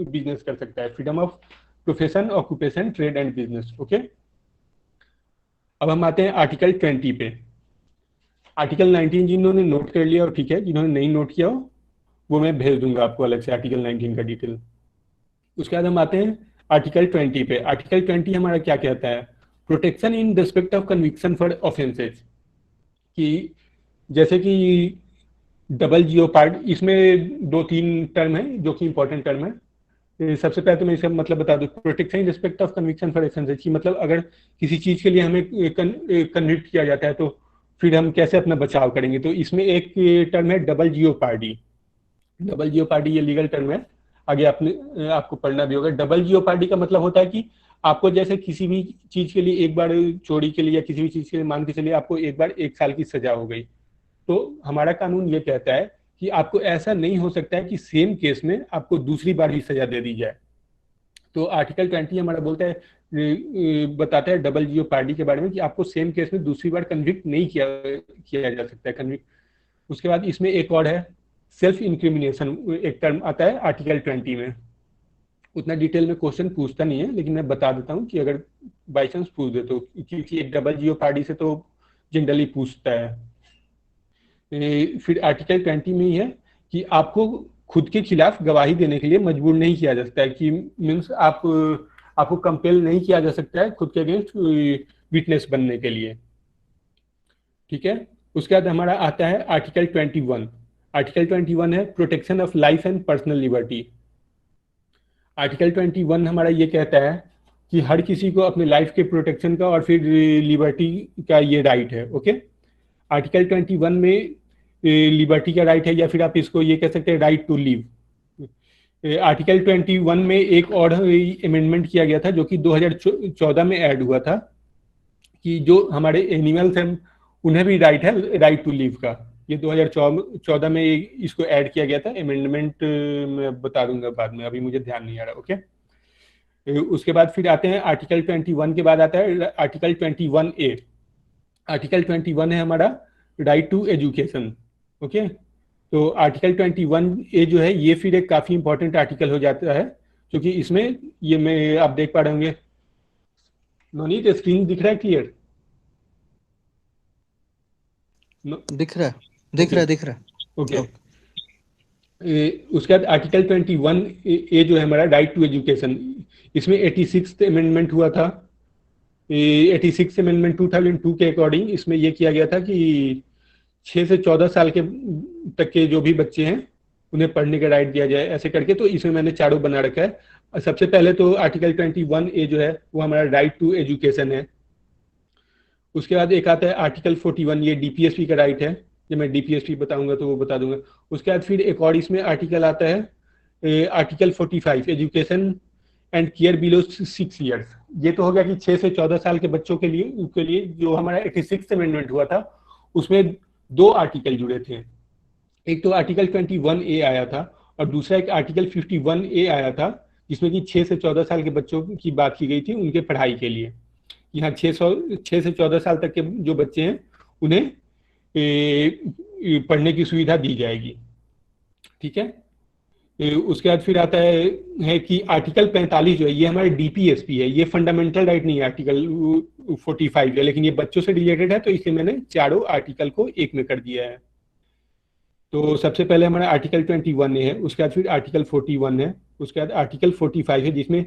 बिजनेस कर सकता है। Freedom of profession, occupation, trade and business. Okay. अब हम आते हैं आर्टिकल 20 पे। आर्टिकल 19 जिन्होंने नोट कर लिया और ठीक है, जिन्होंने नहीं नोट किया हो वो मैं भेज दूंगा आपको अलग से आर्टिकल 19 का डिटेल। उसके बाद हम आते हैं आर्टिकल 20 पे। आर्टिकल 20 हमारा क्या कहता है? Protection in respect of conviction for offences, कि जैसे कि डबल जियोपार्ड, इसमें 2-3 टर्म है जो कि इंपॉर्टेंट टर्म है। सबसे पहले तो मैं इसका मतलब बता दूं, protection in respect of conviction for offences, की मतलब अगर किसी चीज के लिए हमें कन्विक्ट किया जाता है तो फिर हम कैसे अपना बचाव करेंगे। तो इसमें एक टर्म है डबल जियोपार्डी। डबल जियोपार्डी ये लीगल टर्म है, आगे आपको पढ़ना भी होगा। डबल जियोपार्डी का मतलब होता है कि आपको जैसे किसी भी चीज के लिए एक बार चोरी के लिए या किसी भी चीज के लिए मान के चलिए आपको एक बार 1 साल की सजा हो गई, तो हमारा कानून ये कहता है कि आपको ऐसा नहीं हो सकता है कि सेम केस में आपको दूसरी बार भी सजा दे दी जाए। तो आर्टिकल 20 हमारा बोलता है, बताता है डबल जियोपार्डी के बारे में, कि आपको सेम केस में दूसरी बार कन्विक्ट नहीं किया जा सकता है, कन्विक्ट। उसके बाद इसमें एक और है सेल्फ इंक्रिमिनेशन, एक टर्म आता है आर्टिकल 20 में। उतना डिटेल में क्वेश्चन पूछता नहीं है, लेकिन मैं बता देता हूँ कि अगर बाई चांस पूछ दे तो, क्योंकि एक डबल जियोपार्डी से तो जनरली पूछता है। फिर आर्टिकल 20 में ही है कि आपको खुद के खिलाफ गवाही देने के लिए मजबूर नहीं किया जा सकता है, कि मीन्स आपको कंपेल नहीं किया जा सकता है खुद के अगेंस्ट विटनेस बनने के लिए। ठीक है, उसके बाद हमारा आता है आर्टिकल 21। आर्टिकल 21 है protection of life and personal liberty. Article 21 हमारा ये कहता है कि हर किसी को अपने लाइफ के प्रोटेक्शन का और फिर लिबर्टी का ये राइट है। ओके, आर्टिकल 21 में लिबर्टी का राइट है, या फिर आप इसको ये कह सकते हैं राइट टू लिव। आर्टिकल 21 में एक और अमेंडमेंट किया गया था जो कि 2014 में ऐड हुआ था, कि जो हमारे एनिमल्स हैं उन्हें भी राइट है राइट टू लिव का। ये 2014 में इसको ऐड किया गया था, अमेंडमेंट मैं बता दूंगा बाद में, अभी मुझे ध्यान नहीं आ रहा। ओके, उसके बाद फिर आते हैं आर्टिकल 21 के बाद आता है आर्टिकल 21A। आर्टिकल 21 है हमारा राइट टू एजुकेशन। ओके, तो आर्टिकल 21A जो है ये फिर एक काफी इंपॉर्टेंट आर्टिकल हो जाता है, क्योंकि इसमें ये मैं आप देख पा रहे होंगे, नोनीत स्क्रीन दिख रहा है क्लियर? दिख रहा है, दिख रहा है। ओके, उसके बाद आर्टिकल 21A जो है हमारा राइट टू एजुकेशन, इसमें 86th अमेंडमेंट हुआ था। 86th अमेंडमेंट 2002 के अकॉर्डिंग इसमें यह किया गया था कि 6 से 14 साल के तक के जो भी बच्चे हैं उन्हें पढ़ने का राइट दिया जाए, ऐसे करके। तो इसमें मैंने चारों बना रखा है। सबसे पहले तो आर्टिकल 21A जो है वो हमारा राइट टू एजुकेशन है। उसके बाद एक आता है आर्टिकल 41, ये डीपीएसपी का राइट है। जब मैं डीपीएसपी बताऊंगा तो वो बता दूंगा। उसके बाद फिर एक और इसमें आर्टिकल आता है article 45, education and care below 6 years. ये तो हो गया कि 6 से 14 साल के बच्चों के लिए जो हमारा 86th अमेंडमेंट हुआ था उसमें 2 आर्टिकल जुड़े थे। एक तो आर्टिकल 21A आया था और दूसरा एक आर्टिकल 51A आया था, जिसमें कि 6 से 14 साल के बच्चों की बात की गई थी उनके पढ़ाई के लिए। यहाँ 6 से 14 साल तक के जो बच्चे हैं उन्हें पढ़ने की सुविधा दी जाएगी। ठीक है, उसके बाद फिर आता है कि आर्टिकल 45 जो है ये हमारे डीपीएसपी है। ये फंडामेंटल राइट नहीं है, आर्टिकल 45 है, लेकिन ये बच्चों से रिलेटेड है, तो इसलिए मैंने चारों आर्टिकल को एक में कर दिया है। तो सबसे पहले हमारा आर्टिकल 21A है, उसके बाद फिर आर्टिकल 41 है, उसके बाद आर्टिकल 45 है जिसमें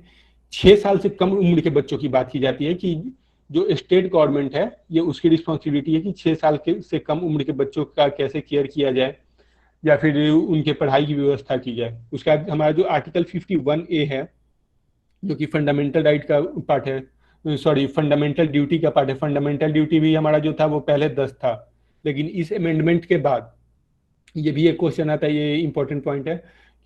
6 साल से कम उम्र के बच्चों की बात की जाती है, कि जो स्टेट गवर्नमेंट है ये उसकी रिस्पॉन्सिबिलिटी है कि 6 साल से कम उम्र के बच्चों का कैसे केयर किया जाए या फिर उनके पढ़ाई की व्यवस्था की जाए। उसके बाद हमारा जो आर्टिकल 51A है जो कि फंडामेंटल राइट का पार्ट है, सॉरी फंडामेंटल ड्यूटी का पार्ट है। फंडामेंटल ड्यूटी भी हमारा जो था वो पहले 10 था, लेकिन इस अमेंडमेंट के बाद ये भी एक क्वेश्चन आता है, ये इंपॉर्टेंट पॉइंट है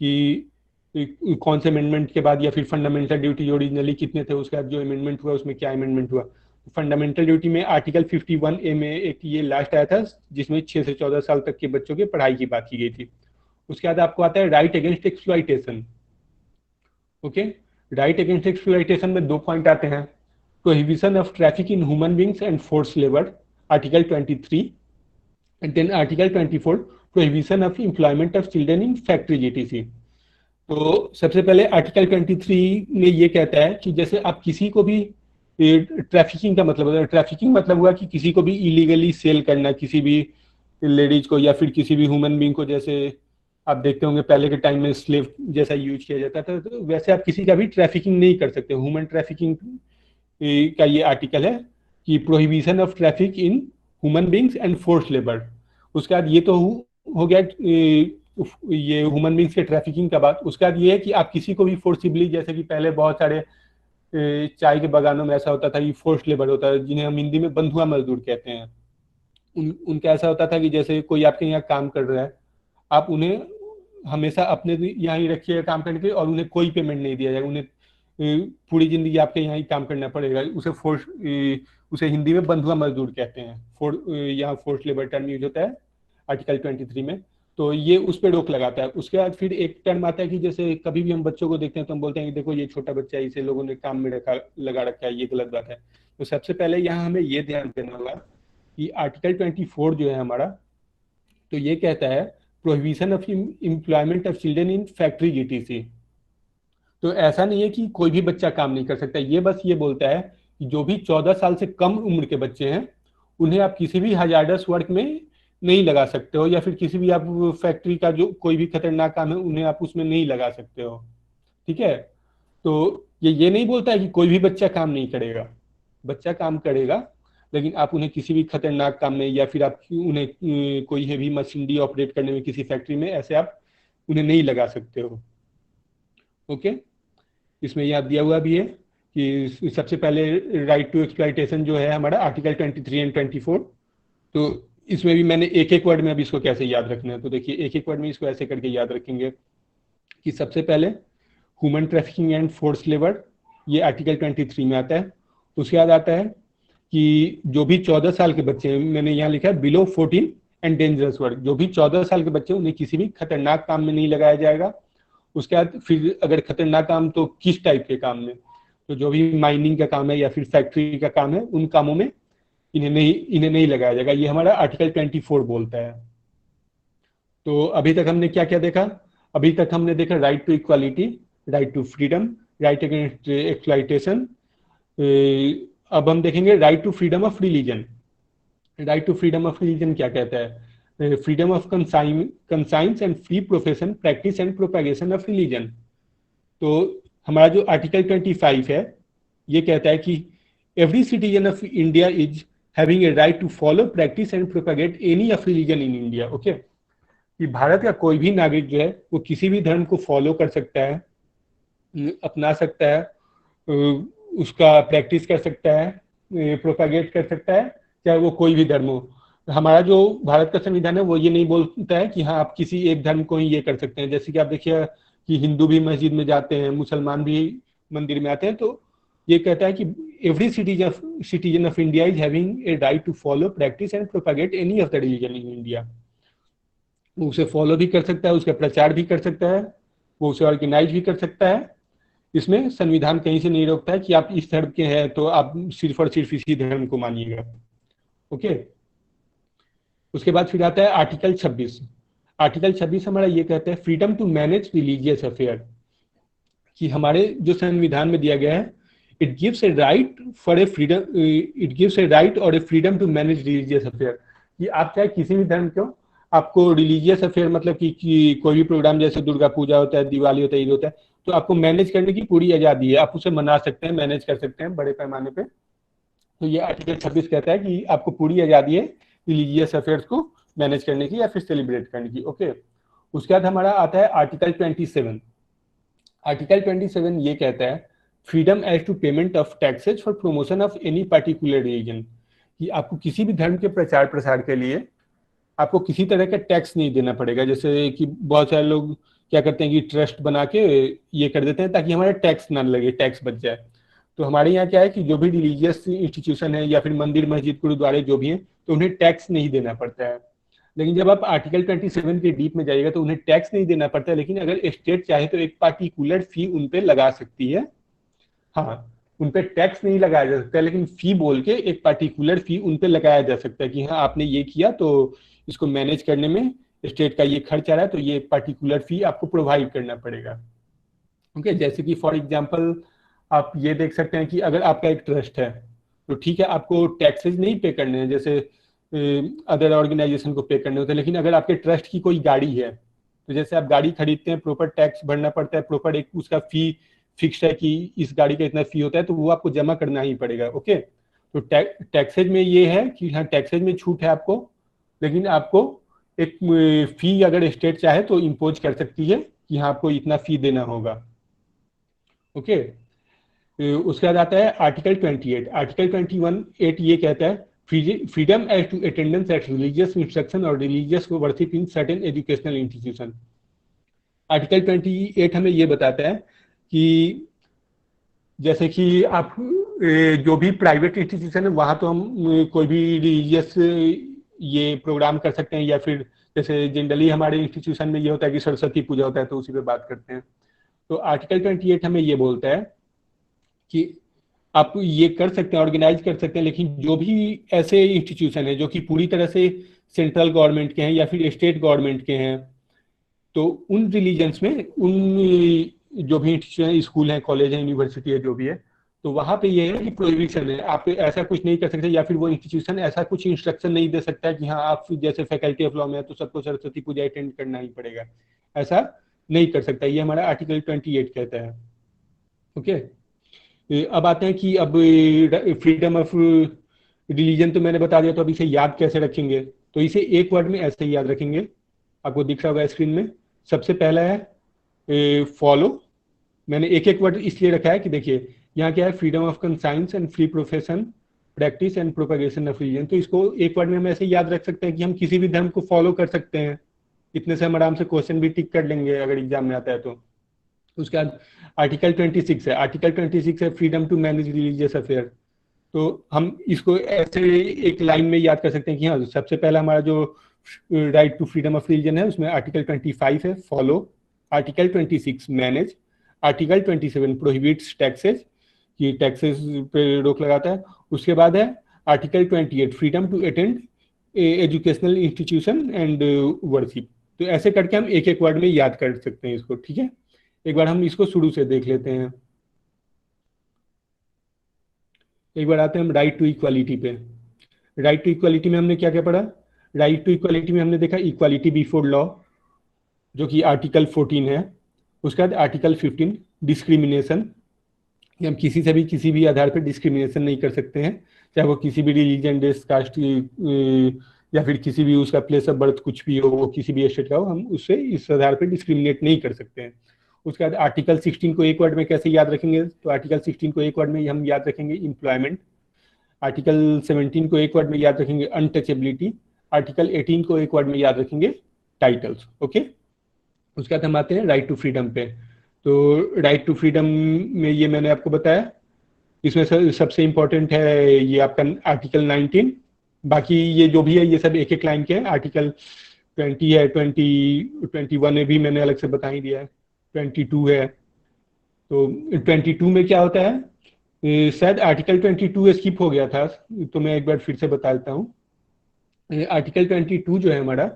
कि कौन से अमेंडमेंट के बाद या फिर फंडामेंटल ड्यूटी ओरिजिनली कितने थे, उसके बाद जो अमेंडमेंट हुआ उसमें क्या अमेंडमेंट हुआ। फंडामेंटल ड्यूटी में आर्टिकल 51A में एक ये लास्ट आया था जिसमें 6 से 14 साल तक के बच्चों के पढ़ाई की बात की गई थी। उसके बाद आपको आता है right against exploitation. Okay, right against exploitation में 2 पॉइंट आते हैं, prohibition of traffic in human beings and force labour article 23, and then article 24 prohibition of employment of children in factories etc। तो सबसे पहले आर्टिकल 23 में ये कहता है कि जैसे आप किसी को भी ट्रैफिकिंग का मतलब हुआ कि किसी को भी इलीगली सेल करना, किसी भी लेडीज को या फिर किसी भी ह्यूमन बींग को, जैसे आप देखते होंगे पहले के टाइम में स्लेव जैसा यूज किया जाता था, तो वैसे आप किसी का भी ट्रैफिकिंग नहीं कर सकते। ह्यूमन ट्रैफिकिंग का ये आर्टिकल है कि prohibition of traffic in human beings and force labour. उसके बाद ये तो हो गया ये ह्यूमन बींग्स के ट्रैफिकिंग का बात। उसके बाद ये है कि आप किसी को भी फोर्सिबली, जैसे कि पहले बहुत सारे चाय के बागानों में ऐसा होता था कि फोर्स लेबर होता है, जिन्हें हम हिंदी में बंधुआ मजदूर कहते हैं। उनका ऐसा होता था कि जैसे कोई आपके यहाँ काम कर रहा है, आप उन्हें हमेशा अपने यहाँ ही रखिएगा काम करने के लिए और उन्हें कोई पेमेंट नहीं दिया जाएगा, उन्हें पूरी जिंदगी आपके यहाँ ही काम करना पड़ेगा। उसे हिंदी में बंधुआ मजदूर कहते हैं। यहाँ फोर्स लेबर टर्म यूज होता है आर्टिकल 23 में, तो ये उस पर रोक लगाता है। उसके बाद फिर एक टर्म आता है कि जैसे कभी भी हम बच्चों को देखते हैं तो हम बोलते हैं कि देखो ये छोटा बच्चा है, इसे लोगों ने काम में लगा रखा है, ये गलत बात है। तो सबसे पहले यहाँ हमें ये ध्यान देना होगा कि आर्टिकल 24 जो है हमारा, तो ये कहता है prohibition of employment of children in factory etc। तो ऐसा नहीं है कि कोई भी बच्चा काम नहीं कर सकता, ये बस ये बोलता है कि जो भी 14 साल से कम उम्र के बच्चे हैं उन्हें आप किसी भी हजार्डस वर्क में नहीं लगा सकते हो, या फिर किसी भी आप फैक्ट्री का जो कोई भी खतरनाक काम है उन्हें आप उसमें नहीं लगा सकते हो। ठीक है, तो ये नहीं बोलता है कि कोई भी बच्चा काम नहीं करेगा, बच्चा काम करेगा, लेकिन आप उन्हें किसी भी खतरनाक काम में या फिर आप उन्हें कोई हैवी मशीनरी ऑपरेट करने में किसी फैक्ट्री में ऐसे आप उन्हें नहीं लगा सकते हो। ओके, इसमें याद दिया हुआ भी है कि सबसे पहले राइट टू एक्सप्लॉइटेशन जो है हमारा आर्टिकल 23 एंड 24, तो इसमें भी मैंने एक एक वर्ड में अब इसको कैसे याद रखना है, तो देखिए एक एक वर्ड में इसको ऐसे करके याद रखेंगे कि सबसे पहले human trafficking and force labour, ये आर्टिकल 23 में आता है। उसके बाद आता है कि जो भी 14 साल के बच्चे हैं, मैंने यहाँ लिखा है बिलो 14 एंड डेंजरस वर्क, जो भी 14 साल के बच्चे उन्हें किसी भी खतरनाक काम में नहीं लगाया जाएगा। उसके बाद फिर अगर खतरनाक काम तो किस टाइप के काम में, तो जो भी माइनिंग का काम है या फिर फैक्ट्री का काम है उन कामों में इन्हें नहीं लगाया जाएगा, ये हमारा आर्टिकल 24 बोलता है। तो अभी तक हमने क्या क्या देखा, अभी तक हमने देखा right to equality, right to freedom, right against exploitation. अब हम देखेंगे right to freedom of religion. Right to freedom of religion क्या कहता है, freedom of conscience and free profession, practice and propagation of religion. तो हमारा जो आर्टिकल 25 है ये कहता है कि every citizen of India is having a right to follow, practice and propagate any of religion in India. Okay, कि भारत का कोई भी नागरिक जो है वो किसी भी धर्म को फॉलो कर सकता है, अपना सकता है, उसका प्रैक्टिस कर सकता है, प्रोपेगेट कर सकता है, चाहे वो कोई भी धर्म हो। हमारा जो भारत का संविधान है वो ये नहीं बोलता है कि हाँ आप किसी एक धर्म को ही ये कर सकते हैं, जैसे कि आप देखिए कि हिंदू भी मस्जिद में जाते हैं, मुसलमान भी मंदिर में आते हैं, तो ये कहता है कि every citizen of India is having a right to follow, practice and propagate any of the religion in India. वो उसे फॉलो भी कर सकता है, उसका प्रचार भी कर सकता है, वो उसे ऑर्गेनाइज भी कर सकता है। इसमें संविधान कहीं से नहीं रोकता है कि आप इस धर्म के हैं तो आप सिर्फ और सिर्फ इसी धर्म को मानिएगा। ओके, उसके बाद फिर आता है आर्टिकल 26। आर्टिकल 26 हमारा ये कहता है freedom to manage religious affair, कि हमारे जो संविधान में दिया गया है it gives a right for a freedom, it gives a right और a freedom to manage religious affair, कि आप चाहे किसी भी धर्म के हो, आपको रिलीजियस अफेयर मतलब कि कोई भी प्रोग्राम जैसे दुर्गा पूजा होता है, दिवाली होता है, ईद होता है, तो आपको मैनेज करने की पूरी आजादी है, आप उसे मना सकते हैं, मैनेज कर सकते हैं बड़े पैमाने पे। तो ये आर्टिकल 26 कहता है कि आपको पूरी आजादी है रिलीजियस अफेयर्स को मैनेज करने की या फिर सेलिब्रेट करने की। ओके, उसके बाद हमारा आता है आर्टिकल 27। आर्टिकल 27 ये कहता है freedom as to payment of taxes for promotion of any particular religion, कि आपको किसी भी धर्म के प्रचार प्रसार के लिए आपको किसी तरह का टैक्स नहीं देना पड़ेगा। जैसे कि बहुत सारे लोग क्या करते हैं कि ट्रस्ट बना के ये कर देते हैं ताकि हमारा टैक्स ना लगे, टैक्स बच जाए। तो हमारे यहाँ क्या है कि जो भी रिलीजियस इंस्टीट्यूशन है या फिर मंदिर मस्जिद गुरुद्वारे जो भी हैं, तो उन्हें टैक्स नहीं देना पड़ता है। लेकिन जब आप आर्टिकल 27 के डीप में जाइएगा तो उन्हें टैक्स नहीं देना पड़ता है, लेकिन अगर स्टेट चाहे तो एक पार्टिकुलर फी उन पे लगा सकती है। हाँ, उन पे टैक्स नहीं लगाया जा सकता, लेकिन फी बोल के एक पार्टिकुलर फी उन पे लगाया जा सकता है कि हाँ आपने ये किया तो इसको मैनेज करने में स्टेट का ये खर्च आ रहा है, तो ये पार्टिकुलर फी आपको प्रोवाइड करना पड़ेगा। ओके, जैसे कि फॉर एग्जांपल आप ये देख सकते हैं कि अगर आपका एक ट्रस्ट है तो ठीक है आपको टैक्सेस नहीं पे करने हैं जैसे अदर ऑर्गेनाइजेशन को पे करने होते हैं, लेकिन अगर आपके ट्रस्ट की कोई गाड़ी है तो जैसे आप गाड़ी खरीदते हैं प्रॉपर टैक्स भरना पड़ता है, प्रॉपर एक उसका फी फिक्स है कि इस गाड़ी का इतना फी होता है, तो वो आपको जमा करना ही पड़ेगा। ओके, तो टैक्सेज में ये है कि हाँ टैक्सेज में छूट है आपको, लेकिन आपको एक फी अगर स्टेट चाहे तो इम्पोज कर सकती है कि हाँ आपको इतना फी देना होगा। ओके, उसके बाद आता है आर्टिकल 28। आर्टिकल 21(8) ये कहता है freedom as to attendance at religious instruction और religious worship in certain educational institution. Article 28 हमें ये बताता है कि जैसे कि आप जो भी प्राइवेट इंस्टीट्यूशन है वहां तो हम कोई भी रिलीजियस ये प्रोग्राम कर सकते हैं, या फिर जैसे जनरली हमारे इंस्टीट्यूशन में ये होता है कि सरस्वती पूजा होता है तो उसी पे बात करते हैं। तो आर्टिकल 28 हमें ये बोलता है कि आप ये कर सकते हैं, ऑर्गेनाइज कर सकते हैं, लेकिन जो भी ऐसे इंस्टीट्यूशन है जो कि पूरी तरह से सेंट्रल गवर्नमेंट के हैं या फिर स्टेट गवर्नमेंट के हैं, तो उन रिलीजन्स में उन जो भी इंस्टीट्यूशन, स्कूल है, कॉलेज है, यूनिवर्सिटी है, जो भी है, तो वहां पे ये है कि प्रोहिबिशन है, आप ऐसा कुछ नहीं कर सकते, या फिर वो इंस्टीट्यूशन ऐसा कुछ इंस्ट्रक्शन नहीं दे सकता है कि हाँ आप जैसे फैकल्टी ऑफ लॉ में है तो सबको सरस्वती पूजा अटेंड करना ही पड़ेगा, ऐसा नहीं कर सकता। ये हमारा आर्टिकल 28 कहता है। ओके, अब आते हैं कि अब फ्रीडम ऑफ रिलीजन तो मैंने बता दिया, तो अब इसे याद कैसे रखेंगे? तो इसे एक वर्ड में ऐसे ही याद रखेंगे, आपको दिख रहा होगा स्क्रीन में। सबसे पहला है फॉलो। मैंने एक एक वर्ड इसलिए रखा है कि देखिए यहाँ क्या है, freedom of conscience and free profession, practice and propagation of religion. तो इसको एक वर्ड में हम ऐसे याद रख सकते हैं कि हम किसी भी धर्म को फॉलो कर सकते हैं। इतने से हम आराम से क्वेश्चन भी टिक कर लेंगे अगर एग्जाम में आता है तो। उसके बाद आर्टिकल 26 है, आर्टिकल 26 है freedom to manage religious affair. तो हम इसको ऐसे एक लाइन में याद कर सकते हैं कि हाँ, सबसे पहला हमारा जो right to freedom of religion है उसमें आर्टिकल 25 है follow, article 26 manage, article 27 prohibits taxes, कि टैक्सेस पे रोक लगाता है। उसके बाद है article 28 freedom to attend educational institution and worship. तो ऐसे करके हम एक एक वर्ड में याद कर सकते हैं इसको, ठीक है। एक बार हम इसको शुरू से देख लेते हैं। एक बार आते हैं हम राइट टू इक्वालिटी पे। राइट टू इक्वालिटी में हमने क्या क्या पढ़ा? राइट टू इक्वालिटी में हमने देखा इक्वालिटी बिफोर लॉ, जो कि आर्टिकल 14 है। उसके बाद आर्टिकल 15 डिस्क्रिमिनेशन, कि हम किसी से भी किसी भी आधार पर डिस्क्रिमिनेशन नहीं कर सकते हैं, चाहे वो किसी भी रिलीजन, रेस, कास्ट या फिर किसी भी उसका प्लेस ऑफ बर्थ कुछ भी हो, वो किसी भी स्टेट का हो, हम उससे इस आधार पर डिस्क्रिमिनेट नहीं कर सकते हैं। उसके बाद आर्टिकल 16 को एक वर्ड में कैसे याद रखेंगे? तो आर्टिकल 16 को एक वर्ड में हम याद रखेंगे एम्प्लॉयमेंट। आर्टिकल 17 को एक वर्ड में याद रखेंगे अनटचेबिलिटी। आर्टिकल 18 को एक वर्ड में याद रखेंगे टाइटल्स। ओके, उसके बाद हम आते हैं राइट टू फ्रीडम पे। तो राइट टू फ्रीडम में ये मैंने आपको बताया, इसमें सबसे इंपॉर्टेंट है ये आपका आर्टिकल 19। बाकी ये जो भी है ये सब एक एक लाइन के हैं। आर्टिकल 20 है, 21 में भी मैंने अलग से बता ही दिया है, 22 है। तो 22 में क्या होता है, शायद आर्टिकल 22 स्किप हो गया था, तो मैं एक बार फिर से बता देता हूँ। आर्टिकल 22 जो है हमारा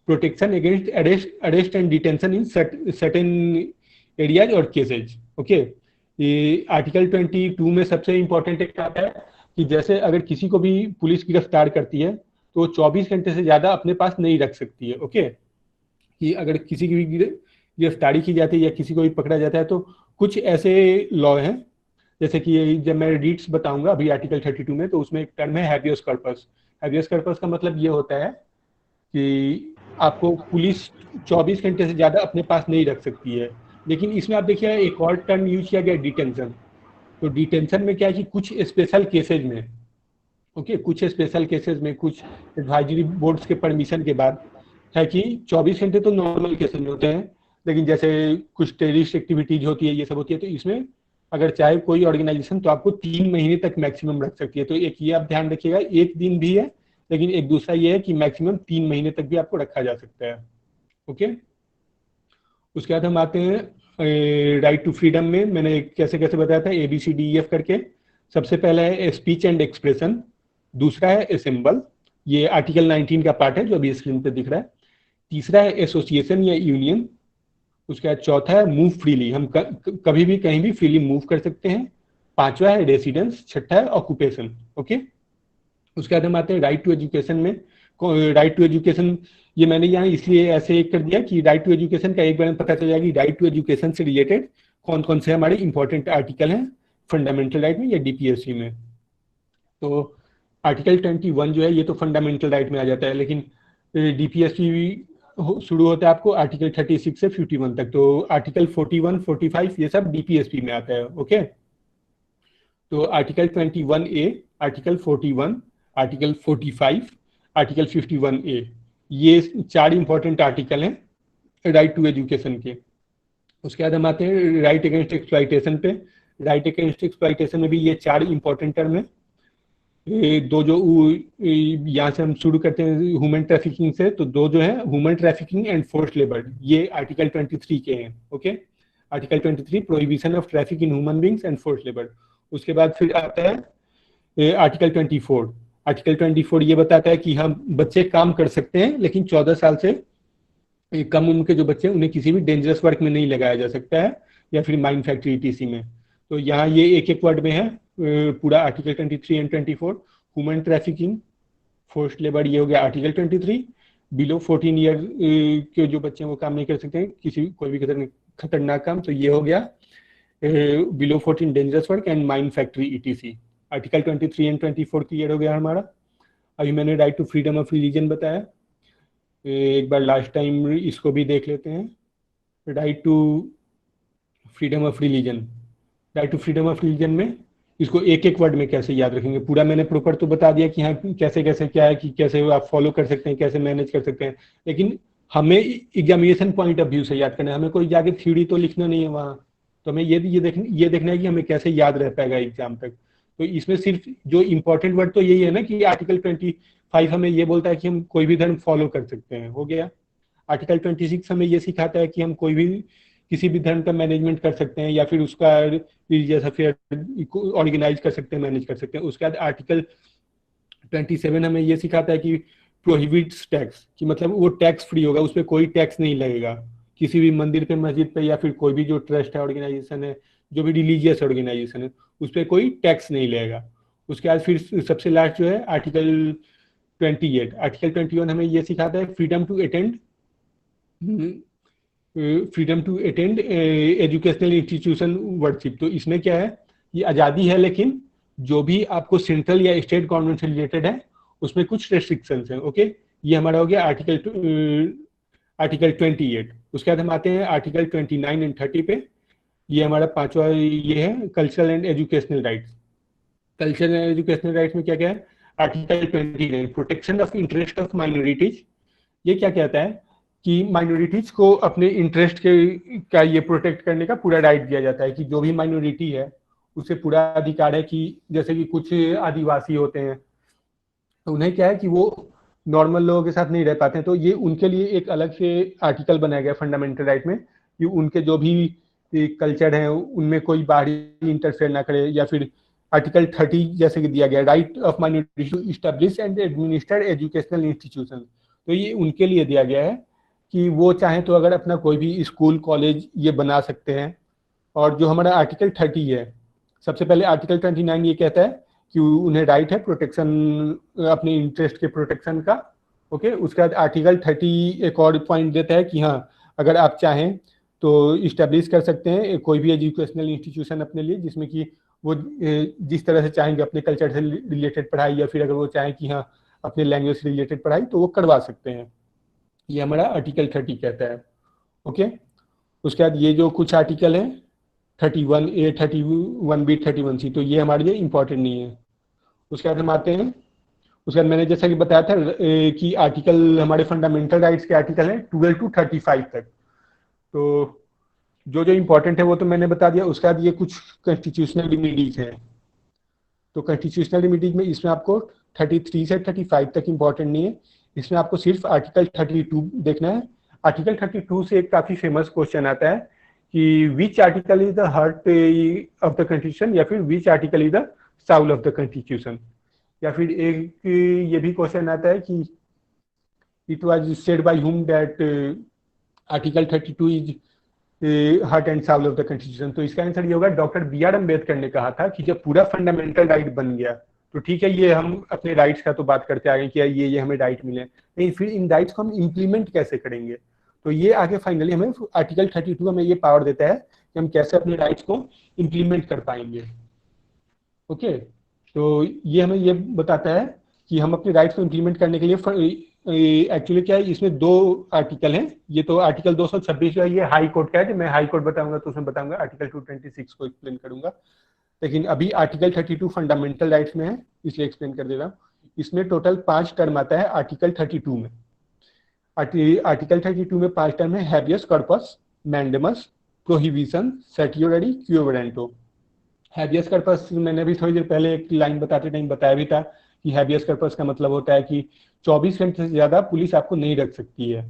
protection against arrest and detention in certain areas और केसेज। ओके, ये आर्टिकल 22 में सबसे इंपॉर्टेंट एक आता है कि जैसे अगर किसी को भी पुलिस गिरफ्तार करती है तो 24 घंटे से ज्यादा अपने पास नहीं रख सकती है। ओके, कि अगर किसी की भी गिरफ्तारी की जाती है या किसी को भी पकड़ा जाता है तो कुछ ऐसे लॉ हैं, जैसे कि जब मैं रीड्स बताऊंगा अभी आर्टिकल 32 में, तो उसमें एक टर्म है हैबियस कॉर्पस। हैबियस कॉर्पस का मतलब ये होता है कि आपको पुलिस 24 घंटे से ज्यादा अपने पास नहीं रख सकती है। लेकिन इसमें आप देखिए एक और टर्म यूज किया गया डिटेंशन। तो डिटेंशन में क्या है कि कुछ स्पेशल केसेज में, ओके, कुछ स्पेशल केसेस में, कुछ एडवाइजरी बोर्ड्स के परमिशन के बाद है कि 24 घंटे तो नॉर्मल केसेस में होते हैं, लेकिन जैसे कुछ टेररिस्ट एक्टिविटीज होती है, ये सब होती है, तो इसमें अगर चाहे कोई ऑर्गेनाइजेशन तो आपको 3 महीने तक मैक्सिमम रख सकती है। तो एक ये आप ध्यान रखिएगा, एक दिन भी है, लेकिन एक दूसरा ये है कि मैक्सिमम 3 महीने तक भी आपको रखा जा सकता है। ओके, उसके बाद हम आते हैं राइट टू फ्रीडम में। मैंने कैसे कैसे बताया था, ABCDEF करके। सबसे पहला है स्पीच एंड एक्सप्रेशन, दूसरा है असेंबल, ये आर्टिकल 19 का पार्ट है जो अभी स्क्रीन पे दिख रहा है। तीसरा है एसोसिएशन या यूनियन। उसके बाद चौथा है मूव फ्रीली, हम कभी भी कहीं भी फ्रीली मूव कर सकते हैं। पांचवा है रेसिडेंस, छठा है ऑक्यूपेशन। ओके, उसके बाद हम आते हैं राइट टू एजुकेशन में। राइट टू एजुकेशन ये मैंने यहाँ इसलिए ऐसे कर दिया कि राइट टू एजुकेशन का एक बार पता चल जाएगी राइट टू एजुकेशन से रिलेटेड कौन कौन से हमारे इंपॉर्टेंट आर्टिकल हैं फंडामेंटल राइट में या DPSC में। तो आर्टिकल 21 जो है ये तो फंडामेंटल राइट में आ जाता है, लेकिन DPSC शुरू होता है आपको आर्टिकल 36 से 51 तक। तो आर्टिकल 41, 45 ये सब DPSP में आता है। ओके, तो article 21A, article 41, article 45, article 51A, ये 4 इंपॉर्टेंट आर्टिकल हैं राइट टू एजुकेशन के। उसके बाद हम आते हैं राइट अगेंस्ट एक्सप्लॉइटेशन पे। राइट अगेंस्ट एक्सप्लॉइटेशन में भी ये 4 इंपॉर्टेंट टर्म है। दो जो यहाँ से हम शुरू करते हैं ह्यूमन ट्रैफिकिंग से, तो दो जो है human trafficking and forced labour, ये आर्टिकल 23 के हैं। Okay, article 23 prohibition of traffic in human beings and forced labour. उसके बाद फिर आता है आर्टिकल 24। आर्टिकल 24 ये बताता है कि हम बच्चे काम कर सकते हैं, लेकिन 14 साल से कम उम्र के जो बच्चे हैं उन्हें किसी भी डेंजरस वर्क में नहीं लगाया जा सकता है। या फिर माइन फैक्ट्री ईटीसी में। तो यहाँ ये एक एक वर्ड में है पूरा article 23 and 24। Human trafficking, forced labour, ये हो गया आर्टिकल 23। बिलो 14 ईयर के जो बच्चे हैं वो काम नहीं कर सकते हैं, किसी कोई भी खतरनाक काम, तो ये हो गया below 14 dangerous work and mine factory etc. Article 23 and 24 clear हो गया हमारा। अभी मैंने right to freedom of religion बताया, एक बार लास्ट टाइम इसको भी देख लेते हैं। Right to freedom of religion, right to freedom of religion में इसको एक एक वर्ड में कैसे याद रखेंगे, पूरा मैंने प्रॉपर तो बता दिया कि हाँ कैसे कैसे क्या है, कि कैसे आप फॉलो कर सकते हैं, कैसे मैनेज कर सकते हैं, लेकिन हमें एग्जामिनेशन पॉइंट ऑफ व्यू से याद करना है, हमें कोई जाके थ्योरी तो लिखना नहीं है वहाँ। तो हमें ये देखना है कि हमें कैसे याद रह पाएगा एग्जाम तक। तो इसमें सिर्फ जो इम्पोर्टेंट वर्ड तो यही है ना कि आर्टिकल 25 हमें ये बोलता है कि हम कोई भी धर्म फॉलो कर सकते हैं, हो गया। आर्टिकल 26 हमें ये सिखाता है कि हम कोई भी किसी भी धर्म का मैनेजमेंट कर सकते हैं या फिर उसका रिलीजियस अफेयर ऑर्गेनाइज कर सकते हैं, मैनेज कर सकते हैं। उसके बाद आर्टिकल 27 हमें ये सिखाता है कि प्रोहिबिट्स टैक्स, कि मतलब वो टैक्स फ्री होगा, उस पर कोई टैक्स नहीं लगेगा किसी भी मंदिर पे, मस्जिद पे, या फिर कोई भी जो ट्रस्ट है, ऑर्गेनाइजेशन है, जो भी रिलीजियस ऑर्गेनाइजेशन है, उस पर कोई टैक्स नहीं लगेगा। उसके बाद फिर सबसे लास्ट जो है आर्टिकल 28। आर्टिकल 21 हमें ये सिखाता है freedom to attend educational institution worship. तो इसमें क्या है, ये आज़ादी है, लेकिन जो भी आपको सेंट्रल या स्टेट गवर्नमेंट से रिलेटेड है उसमें कुछ रेस्ट्रिक्शंस हैं। ओके, ये हमारा हो गया आर्टिकल 28। उसके बाद हम आते हैं आर्टिकल 29 एंड 30 पे। ये हमारा पांचवा ये है cultural and educational rights. Cultural and educational rights में क्या क्या है, article 29 protection of interest of minorities. ये क्या कहता है कि माइनॉरिटीज को अपने इंटरेस्ट का ये प्रोटेक्ट करने का पूरा राइट दिया जाता है, कि जो भी माइनॉरिटी है उसे पूरा अधिकार है, कि जैसे कि कुछ आदिवासी होते हैं तो उन्हें क्या है कि वो नॉर्मल लोगों के साथ नहीं रह पाते हैं, तो ये उनके लिए एक अलग से आर्टिकल बनाया गया फंडामेंटल राइट में, कि उनके जो भी कल्चर है उनमें कोई बाहरी इंटरफेयर ना करे। या फिर आर्टिकल 30 जैसे कि दिया गया right of minority to establish and administer educational institution. तो ये उनके लिए दिया गया है कि वो चाहें तो अगर अपना कोई भी स्कूल कॉलेज ये बना सकते हैं। और जो हमारा आर्टिकल 30 है, सबसे पहले आर्टिकल 29 ये कहता है कि उन्हें राइट है प्रोटेक्शन, अपने इंटरेस्ट के प्रोटेक्शन का। ओके, उसके बाद आर्टिकल 30 एक और पॉइंट देता है कि हाँ अगर आप चाहें तो इस्टेब्लिश कर सकते हैं कोई भी एजुकेशनल इंस्टीट्यूशन अपने लिए, जिसमें कि वो जिस तरह से चाहेंगे अपने कल्चर से रिलेटेड पढ़ाई, या फिर अगर वो चाहें कि हाँ अपने लैंग्वेज से रिलेटेड पढ़ाई, तो वो करवा सकते हैं। ये हमारा आर्टिकल 30 कहता है। ओके, उसके बाद ये जो कुछ आर्टिकल है 31A, 31B, 31C, तो ये हमारे लिए इंपॉर्टेंट नहीं है। उसके बाद हम आते हैं, उसके बाद मैंने जैसा कि बताया था कि आर्टिकल हमारे फंडामेंटल राइट्स के आर्टिकल हैं 12 to 35 तक। तो जो जो इंपॉर्टेंट है वो तो मैंने बता दिया। उसके बाद ये कुछ कॉन्स्टिट्यूशनल रेमेडीज हैं। तो कॉन्स्टिट्यूशनल रेमेडीज में इसमें आपको 33 से 35 तक इंपॉर्टेंट नहीं है, इसमें आपको सिर्फ आर्टिकल 32 देखना है। आर्टिकल 32 से एक काफी फेमस क्वेश्चन आता है कि which article is the heart of the constitution, या फिर which article is the Saul of the constitution. या फिर एक ये भी क्वेश्चन आता है कि it was said by whom that article 32 is heart and Saul of the constitution. तो इसका आंसर ये होगा, डॉक्टर BR अम्बेडकर ने कहा था कि जब पूरा फंडामेंटल राइट बन गया तो ठीक है, ये हम अपने राइट्स का तो बात करते आ गए कि ये हमें राइट मिले, लेकिन फिर इन राइट्स को हम इम्प्लीमेंट कैसे करेंगे। तो ये आगे फाइनली हमें आर्टिकल 32 हमें ये पावर देता है कि हम कैसे अपने राइट्स को इम्प्लीमेंट कर पाएंगे। ओके, तो ये हमें ये बताता है कि हम अपने राइट्स को इम्प्लीमेंट करने के लिए एक्चुअली क्या है, इसमें 2 आर्टिकल हैं। ये तो आर्टिकल 226 है, ये हाई कोर्ट का है। जब मैं हाई कोर्ट बताऊंगा तो उसमें बताऊंगा आर्टिकल 226 को एक्सप्लेन करूंगा, लेकिन अभी आर्टिकल 32 फंडामेंटल राइट्स में है इसलिए एक्सप्लेन कर दे रहा हूँ। इसमें टोटल 5 टर्म आता है आर्टिकल 32 में। आर्टिकल 32 में 5 टर्म है, habeas corpus, mandamus, prohibition, certiorari, quo warranto. Habeas corpus मैंने भी थोड़ी देर पहले एक लाइन बताते टाइम बताया भी था कि हैबियस कॉर्पस का मतलब होता है कि 24 घंटे से ज्यादा पुलिस आपको नहीं रख सकती है।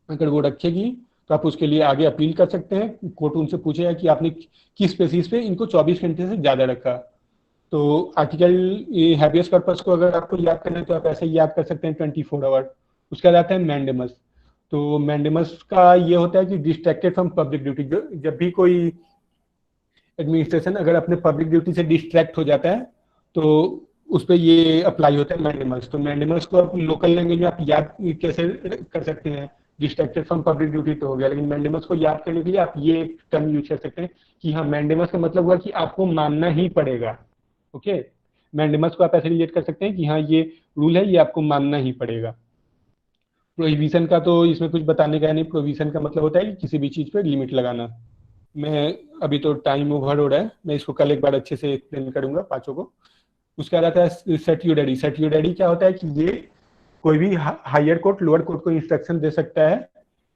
अगर वो रखेगी तो आप उसके लिए आगे अपील कर सकते हैं, कोर्ट उनसे पूछेगा कि आपने किस बेसिस पे इनको 24 घंटे से ज्यादा रखा। तो आर्टिकल हैबियस कॉर्पस को अगर आपको याद करना है तो आप ऐसे ही याद कर सकते हैं 24 आवर। उसके बाद आता है मैंडेमस। तो मैंडेमस का ये होता है कि डिस्ट्रैक्टेड फ्रॉम पब्लिक ड्यूटी। जब भी कोई एडमिनिस्ट्रेशन अगर अपने पब्लिक ड्यूटी से डिस्ट्रैक्ट हो जाता है तो उस पर ये अप्लाई होता है मैंडेमस। तो मैंडेमस को आप लोकल लैंग्वेज में आप याद कैसे कर सकते हैं? डिस्ट्रैक्टेड फ्रॉम पब्लिक ड्यूटी तो हो गया, लेकिन मैंडेमस को याद करने के लिए आप ये टर्म यूज कर सकते हैं कि हाँ, मैंडेमस का मतलब हुआ कि आपको मानना ही पड़ेगा। ओके, मैंडेमस को आप ऐसे रिलेट कर सकते हैं कि हाँ, ये रूल है, ये आपको मानना ही पड़ेगा। प्रोहिबिशन का तो इसमें कुछ बताने का नहीं। प्रोहिबिशन का मतलब होता है कि किसी भी चीज पे लिमिट लगाना। मैं अभी तो टाइम ओवर हो रहा है, मैं इसको कल एक बार अच्छे से एक्सप्लेन करूंगा पांचों को। उसके बाद आता है set you daddy. Set you daddy क्या होता है कि ये कोई भी हायर कोर्ट लोअर कोर्ट को इंस्ट्रक्शन दे सकता है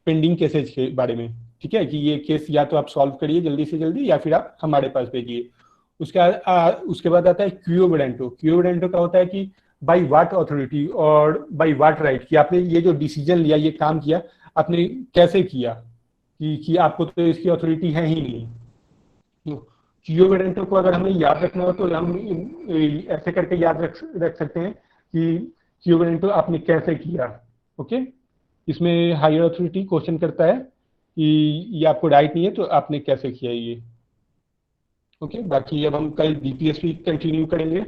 पेंडिंग केसेज के बारे में। ठीक है, कि ये केस या तो आप सॉल्व करिए जल्दी से जल्दी या फिर आप हमारे पास भेजिए। उसके बाद आता है क्वियो वेडेंटो। क्वियो वेडेंटो का होता है कि बाय व्हाट अथॉरिटी और बाय व्हाट राइट, कि आपने ये जो डिसीजन लिया, ये काम किया, आपने कैसे किया, कि आपको तो इसकी अथॉरिटी है ही नहीं। क्वियो वेडेंटो को अगर हमें याद रखना हो तो हम ऐसे करके याद रख सकते हैं कि क्वियो वेडेंटो आपने कैसे किया। ओके, इसमें हायर अथॉरिटी क्वेश्चन करता है कि ये आपको राइट नहीं है तो आपने कैसे किया ये। ओके, बाकी अब हम कल डीपीएसपी कंटिन्यू करेंगे।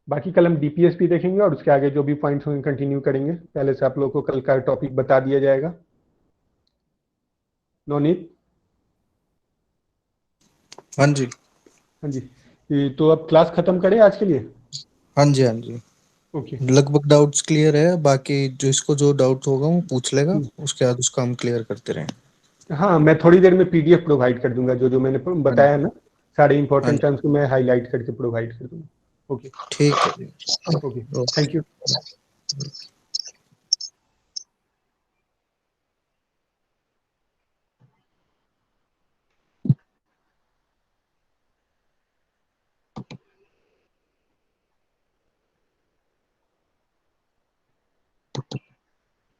बाकी कल हम डीपीएसपी देखेंगे और उसके आगे जो भी पॉइंट्स होंगे कंटिन्यू करेंगे। पहले से आप लोगों को कल का टॉपिक बता दिया जाएगा। नवनीत? हाँ जी। हाँ जी, तो अब क्लास खत्म करें आज के लिए? हाँ जी। हाँ जी, ओके। लगभग डाउट्स क्लियर है। बाकी जो इसको जो डाउट होगा वो पूछ लेगा, उसके बाद उसका हम क्लियर करते रहेंगे। हाँ, मैं थोड़ी देर में पीडीएफ प्रोवाइड कर दूंगा, जो जो मैंने बताया है ना, सारे हाँ इंपॉर्टेंट जी, टर्म्स को मैं हाईलाइट करके प्रोवाइड कर दूंगा। ओके, ठीक है जी। Okay, thank you.